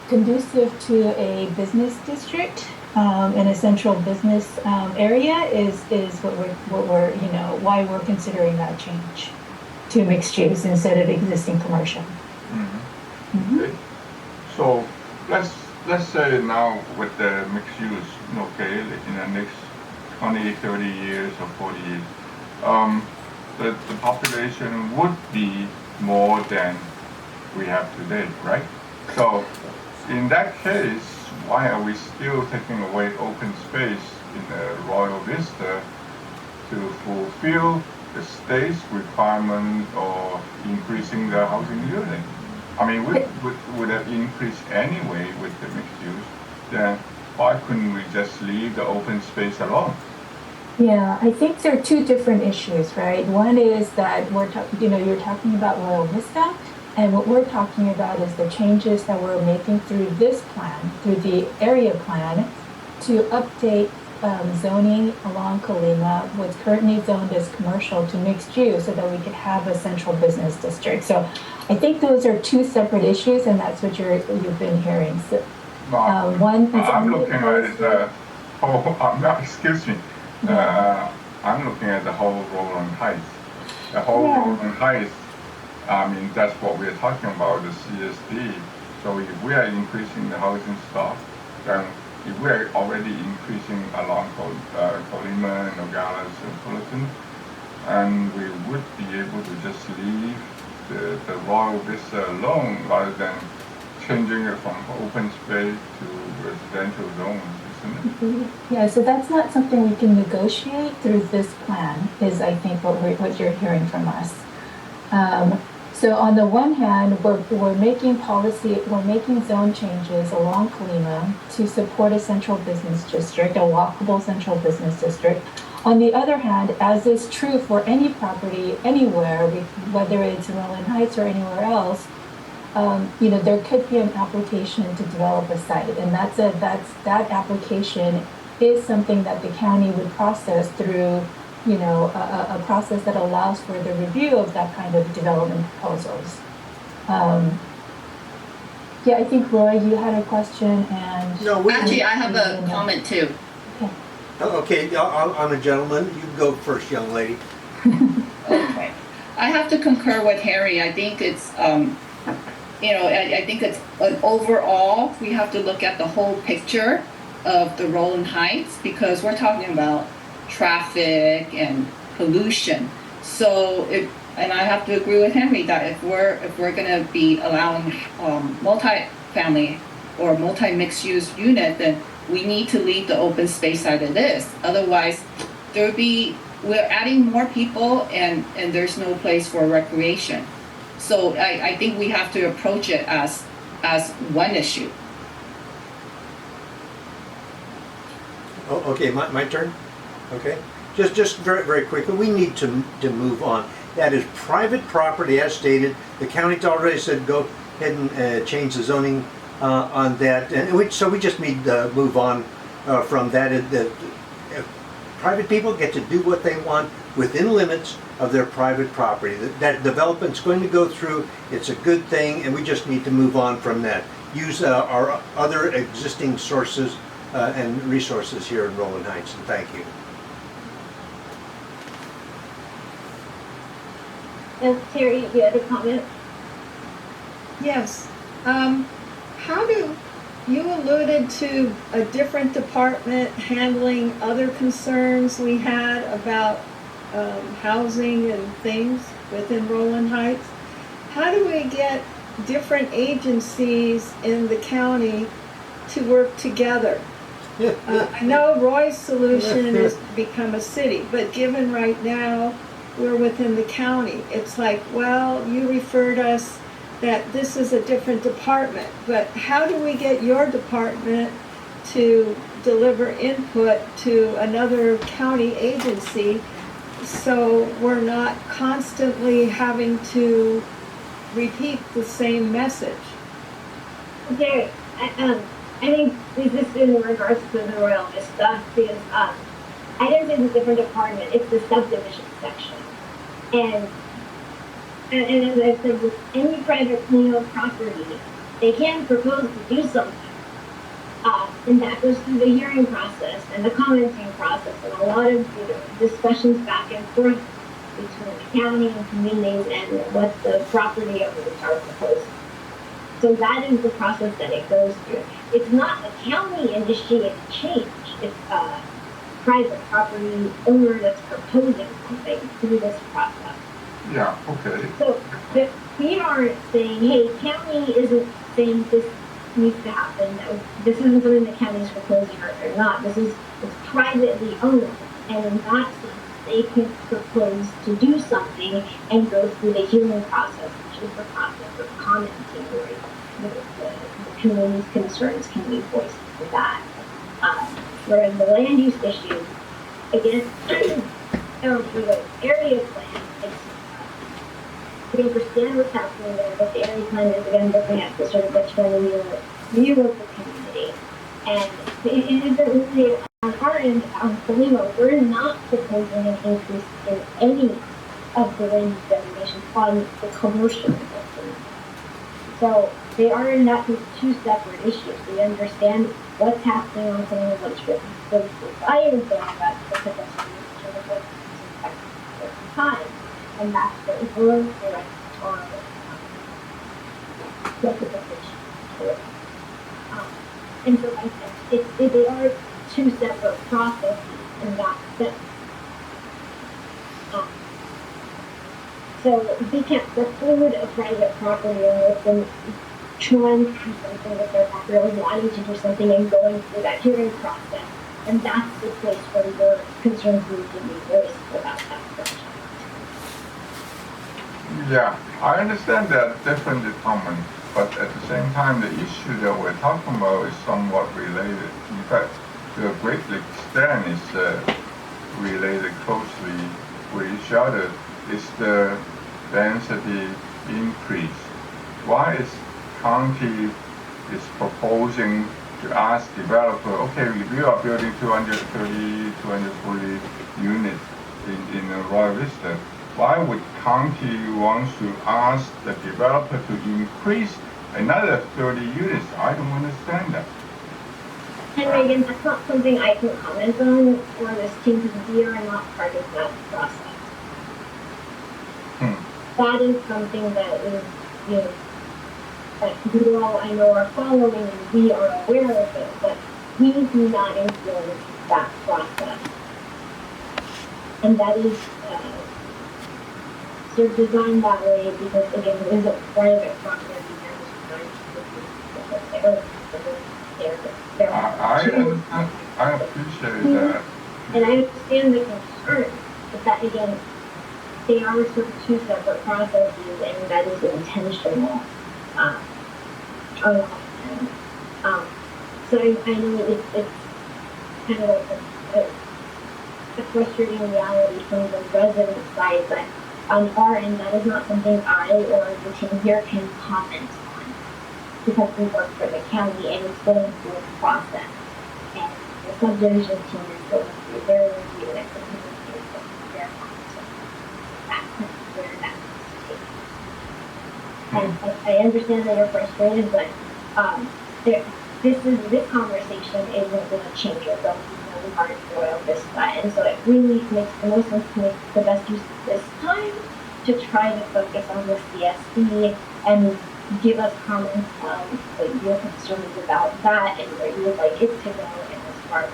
conducive to a business district in a central business area is what we're why we're considering that change to mixed use instead of existing commercial. Okay. So let's say now with the mixed use, okay, in the next 20, 30 years or 40 years, the population would be more than we have today, right? So in that case, why are we still taking away open space in the Royal Vista to fulfill the state's requirement of increasing the housing unit? I mean, would have increased anyway with the mixed use, then why couldn't we just leave the open space alone? Yeah, I think there are two different issues, right? One is that you're talking about Royal Vista, and what we're talking about is the changes that we're making through this plan, through the area plan, to update zoning along Colima, what's currently zoned as commercial, to mixed use, so that we could have a central business district. So I think those are two separate issues, and that's what you've been hearing. So, one is I'm looking at the whole. Excuse me. I'm looking at the whole Rowland Heights. The whole Rowland Heights. I mean, that's what we're talking about, the CSD. So if we are increasing the housing stock, then if we are already increasing along Colima, Nogales, and Fullerton, and we would be able to just leave the Royal Vista alone rather than changing it from open space to residential zones, isn't it? Yeah, so that's not something we can negotiate through this plan, is I think what you're hearing from us. So on the one hand, we're making zone changes along Colima to support a central business district, a walkable central business district. On the other hand, as is true for any property anywhere, whether it's in Rowland Heights or anywhere else, there could be an application to develop a site, and that application is something that the county would process through a process that allows for the review of that kind of development proposals. Yeah, I think Roy, you had a question, and Actually, I have a comment too. Okay, I'm a gentleman. You go first, young lady. Okay, I have to concur with Harry. I think it's I think it's overall we have to look at the whole picture of the Rowland Heights, because we're talking about traffic and pollution. So and I have to agree with Henry that if we're going to be allowing multi-family or multi-mixed use unit, then we need to leave the open space side of this. Otherwise, we're adding more people and there's no place for recreation. So I think we have to approach it as one issue. Oh, okay, my turn. Okay, just very, very quickly, we need to move on. That is private property, as stated. The county's already said go ahead and change the zoning on that, and so we just need to move on from that. Private people get to do what they want within limits of their private property. That development's going to go through. It's a good thing, and we just need to move on from that. Use our other existing sources and resources here in Rowland Heights, and thank you. Terry, you had a comment? Yes. How do you alluded to a different department handling other concerns we had about housing and things within Rowland Heights? How do we get different agencies in the county to work together? I know Roy's solution is to become a city, but given right now we're within the county, it's like, well, you referred us that this is a different department, but how do we get your department to deliver input to another county agency so we're not constantly having to repeat the same message? There, I think this is in regards to the Royal Vista, because I didn't say it's a different department, it's the subdivision section. And as I said, with any private property, they can propose to do something. And that goes through the hearing process and the commenting process and a lot of discussions back and forth between the county and communities and what the property owners are proposing. So that is the process that it goes through. It's not a county initiated change. It's a private property owner that's proposing something through this process. Yeah, okay. So we aren't saying, hey, county isn't saying this needs to happen. This isn't something the county is proposing or not. It's privately owned. And in that sense, they can propose to do something and go through the hearing process, which is the process of commenting where the community's concerns can be voiced for that. For the land use issues, again, for the area plan, we understand what's happening there, but the area plan is again looking at the sort of the 20-year view of the community. And it isn't really on our end, on Colima, we're not proposing an increase in any of the land use designations on the commercial investment. So they are not two separate issues. We understand what's happening on Colima, what's written. The desire there about the pedestrian sort of what's expected at the time. And that's what we're direct on justification for it. And so I said, they are two separate processes in that sense. So we can't preclude a private property owner from trying to do something with their property or wanting to do something and going through that hearing process. And that's the place where your concerns need to be voiced about that project. Yeah, I understand that different departments, but at the same time, the issue that we're talking about is somewhat related. In fact, to a great extent is related closely with each other. Is the density increase. Why is county is proposing to ask developer, okay, if you are building 230, 240 units in Royal Vista, why would county wants to ask the developer to increase another 30 units? I don't understand that. And again, that's not something I can comment on for this team because we are not part of that process. That is something that is, that you all I know are following and we are aware of it, but we do not influence that process. And that is sort of designed that way because again, it is a private property I appreciate that. And I understand the concern, but that again, they are sort of two separate processes, and that is intentional. So I know it's kind of a frustrating reality from the resident side, but on our end, that is not something I or the team here can comment on because we work for the county and it's going through a process. And the subdivision team is going through their review and the community is going through their monitoring. That's where that needs to take. And I understand that you're frustrated, but this conversation isn't going to change or go really hard for Royal Vista. And so it really makes the most sense to make the best use of this time to try to focus on the CSD and give us comments on what your concerns about that and where you would like it to go and as far as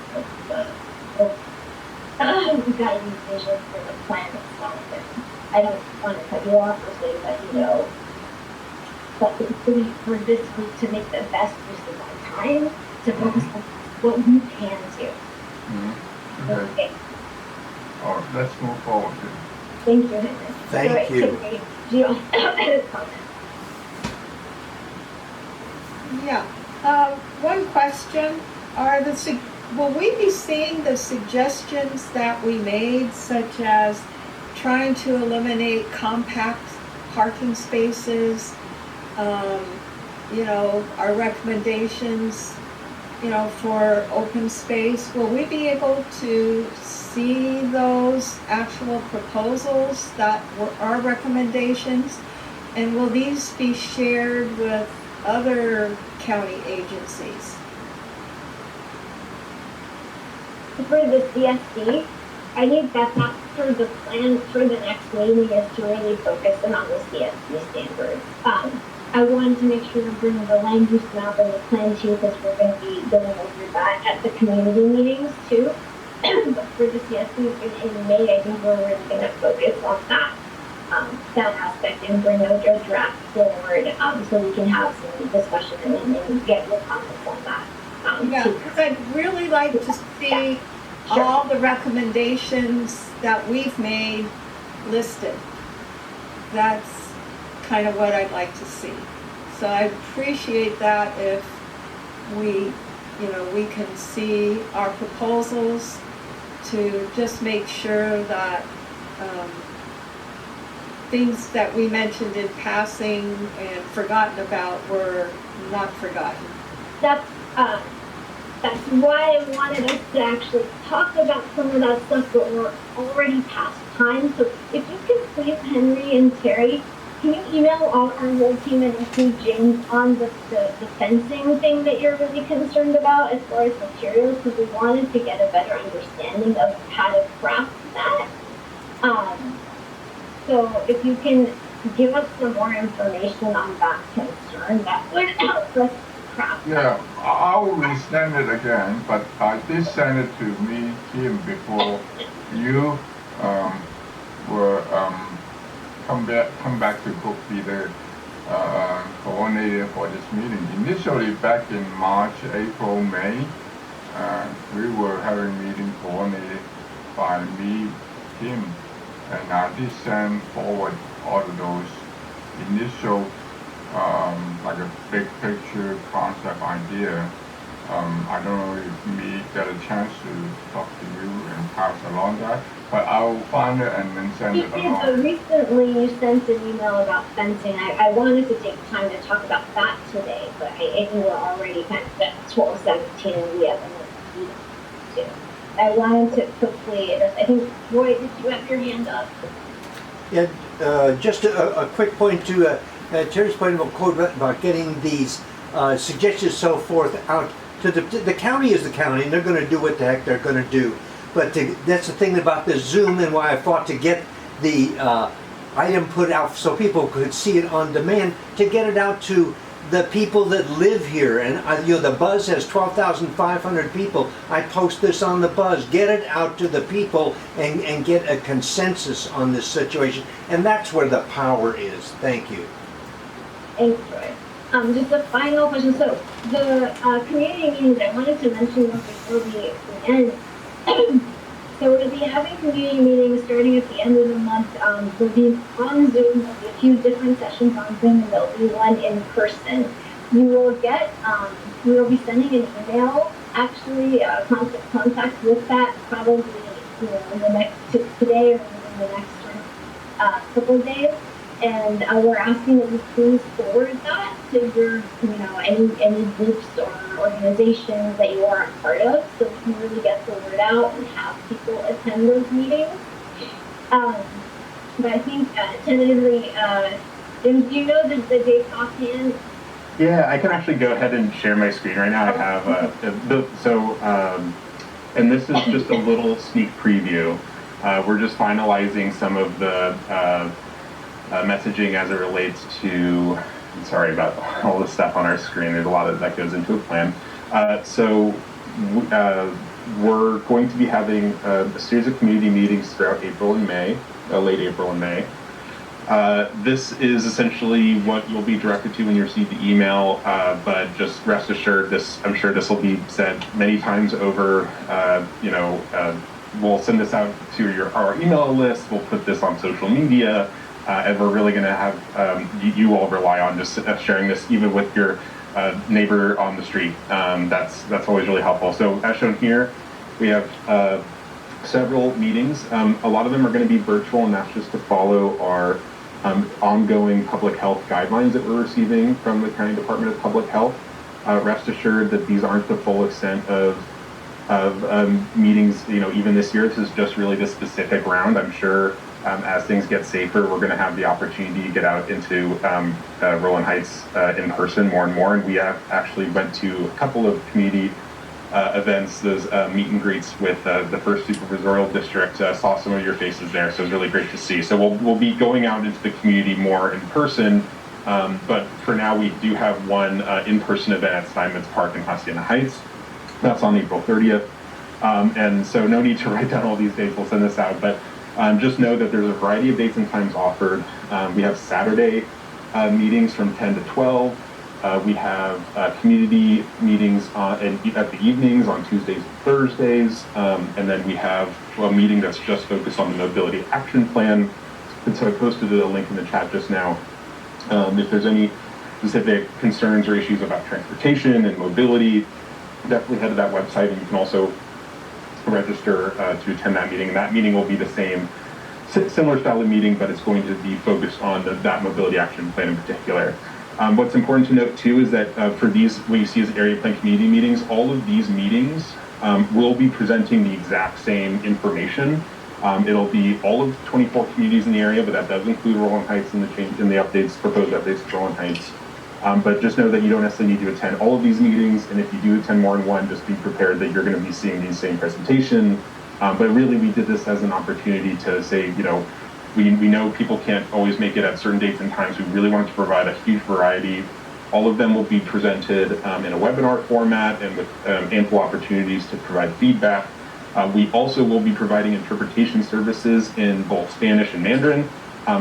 the guiding vision for the plan itself. And I don't want to cut you off or say that, but for this week to make the best use of our time to focus on what we can do. Mm-hmm. Okay. All right, let's move forward. Thank you, Henry. Thank you. Do you have comment? Yeah. One question, will we be seeing the suggestions that we made, such as trying to eliminate compact parking spaces, our recommendations for open space, will we be able to see those actual proposals that were our recommendations? And will these be shared with other county agencies? For the CSD, I think that's sort of the plan for the next meeting is to really focus in on the CSD standards. I wanted to make sure to bring the land use map and the plan too, because we're going to be going over that at the community meetings too. But for the CSD in May, I think we're really going to focus on that aspect and bring a draft forward so we can have some discussion and get your comments on that. Because I'd really like to see all the recommendations that we've made listed. That's kind of what I'd like to see. So I appreciate that if we can see our proposals to just make sure that things that we mentioned in passing and forgotten about were not forgotten. That's why I wanted us to actually talk about some of that stuff, but we're already past time. So if you could please, Henry and Terry, can you email our whole team and include James on the fencing thing that you're really concerned about as far as materials? Because we wanted to get a better understanding of how to craft that. So if you can give us some more information on that concern, that would help us craft. Yeah, I will resend it again, but I did send it to me, Kim, before you were come back to be the coordinator for this meeting. Initially, back in March, April, May, we were having meeting coordinated by me, Kim, and I did send forward all of those initial, like a big picture concept idea. I don't know if me get a chance to talk to you and pass along that, but I'll find it and then send it along. So recently you sent an email about fencing. I wanted to take time to talk about that today, but I think we're already kind of at 12:17 and we have another meeting too. I wanted to quickly address, I think, Roy, did you have your hand up? Yeah, just a quick point to Terry's point about getting these suggestions so forth out to the county is the county, and they're going to do what the heck they're going to do. But that's the thing about the Zoom and why I fought to get the item put out so people could see it on demand, to get it out to the people that live here. And the Buzz has 12,500 people. I post this on the Buzz. Get it out to the people and get a consensus on this situation. And that's where the power is. Thank you. Thanks, Roy. Just a final question. So the community meetings, I wanted to mention them before we end. So we're going to be having community meetings starting at the end of the month. We'll be on Zoom. There'll be a few different sessions on Zoom, and there'll be one in person. You will get, we will be sending an email, actually, contact with that probably, in the next, today or in the next couple of days. And we're asking that you please forward that to your, any groups or organizations that you are a part of, so we can really get the word out and have people attend those meetings. But I think tentatively, do you know the dates offhand? Yeah, I can actually go ahead and share my screen right now. I have and this is just a little sneak preview. We're just finalizing some of the messaging as it relates to, sorry about all the stuff on our screen, there's a lot of that goes into a plan. We're going to be having a series of community meetings throughout April and May, late April and May. This is essentially what you'll be directed to when you receive the email, but just rest assured, I'm sure this will be said many times over. We'll send this out to our email list, we'll put this on social media, and we're really going to have you all rely on just sharing this even with your neighbor on the street. That's always really helpful. So as shown here, we have several meetings. A lot of them are going to be virtual, and that's just to follow our ongoing public health guidelines that we're receiving from the County Department of Public Health. Rest assured that these aren't the full extent of meetings, even this year. This is just really the specific round. I'm sure as things get safer, we're going to have the opportunity to get out into Rowland Heights in person more and more. And we have actually went to a couple of community events, those meet and greets with the first supervisorial district. Saw some of your faces there, so it was really great to see. So we'll be going out into the community more in person. But for now, we do have one in-person event at Steinmetz Park in Hacienda Heights. That's on April 30th. And so no need to write down all these dates. We'll send this out. But just know that there's a variety of dates and times offered. We have Saturday meetings from 10 to 12. We have community meetings at the evenings on Tuesdays and Thursdays. And then we have a meeting that's just focused on the Mobility Action Plan. And so I posted a link in the chat just now. If there's any specific concerns or issues about transportation and mobility, definitely head to that website, and you can also register to attend that meeting. And that meeting will be the same, similar style of meeting, but it's going to be focused on that mobility action plan in particular. What's important to note too is that for these, what you see as area plan community meetings, all of these meetings will be presenting the exact same information. It'll be all of 24 communities in the area, but that does include Rowland Heights in the updates, proposed updates to Rowland Heights. But just know that you don't necessarily need to attend all of these meetings, and if you do attend more than one, just be prepared that you're going to be seeing the same presentation. But really, we did this as an opportunity to say, we know people can't always make it at certain dates and times. We really wanted to provide a huge variety. All of them will be presented in a webinar format and with ample opportunities to provide feedback. We also will be providing interpretation services in both Spanish and Mandarin.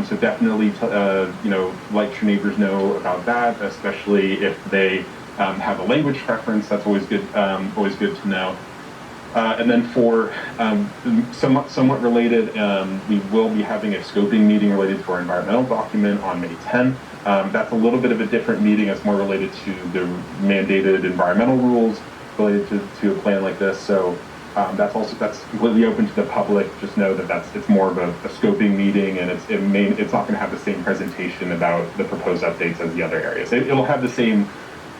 So definitely, let your neighbors know about that, especially if they have a language preference. That's always good to know. And then for somewhat related, we will be having a scoping meeting related to our environmental document on May 10th. That's a little bit of a different meeting. It's more related to the mandated environmental rules related to a plan like this. So that's completely open to the public. Just know that it's more of a scoping meeting, and it's not going to have the same presentation about the proposed updates as the other areas. It'll have the same,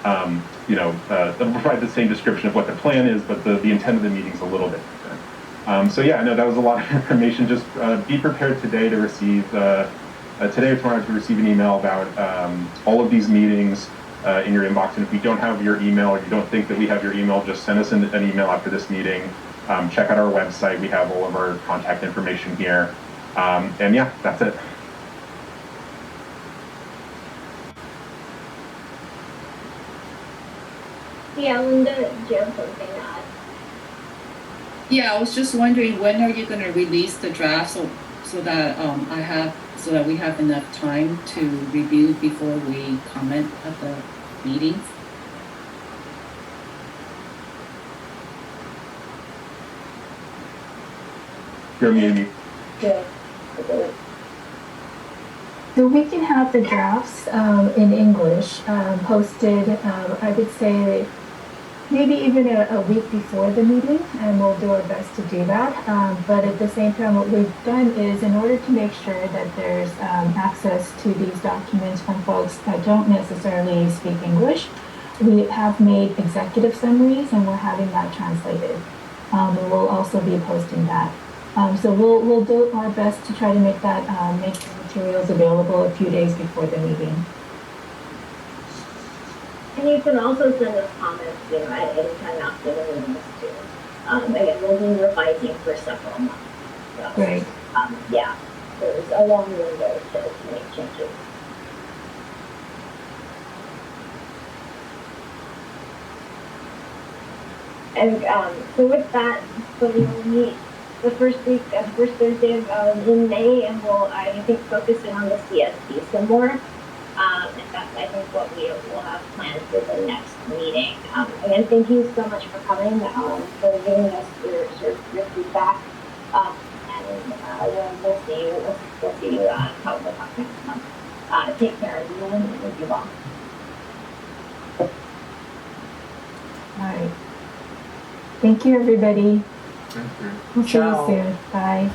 it'll provide the same description of what the plan is, but the intent of the meeting is a little bit different. So yeah, I know that was a lot of information. Just be prepared today to receive, today or tomorrow to receive an email about all of these meetings in your inbox. And if we don't have your email, or you don't think that we have your email, just send us an email after this meeting. Check out our website. We have all of our contact information here. And yeah, that's it. Yeah, Linda, do you have something to add? Yeah, I was just wondering, when are you going to release the draft so that we have enough time to review before we comment at the meetings? You're muted. Yeah. So we can have the drafts in English posted, I would say, maybe even a week before the meeting, and we'll do our best to do that. But at the same time, what we've done is, in order to make sure that there's access to these documents from folks that don't necessarily speak English, we have made executive summaries, and we're having that translated. And we'll also be posting that. So we'll do our best to try to make that make the materials available a few days before the meeting. And you can also send us comments, at any time after the meetings too. Again, we'll be revising for several months. So, Great. Yeah, there's a long window to make changes. And so with that, so we will meet the first Thursday in May, and we'll, I think, focus in on the CSD some more. And that's, I think, what we will have planned for the next meeting. Again, thank you so much for coming, for giving us your feedback. And we'll see you probably next month. Take care, everyone, and thank you all. All right. Thank you, everybody. Thank you. We'll see you soon. Bye.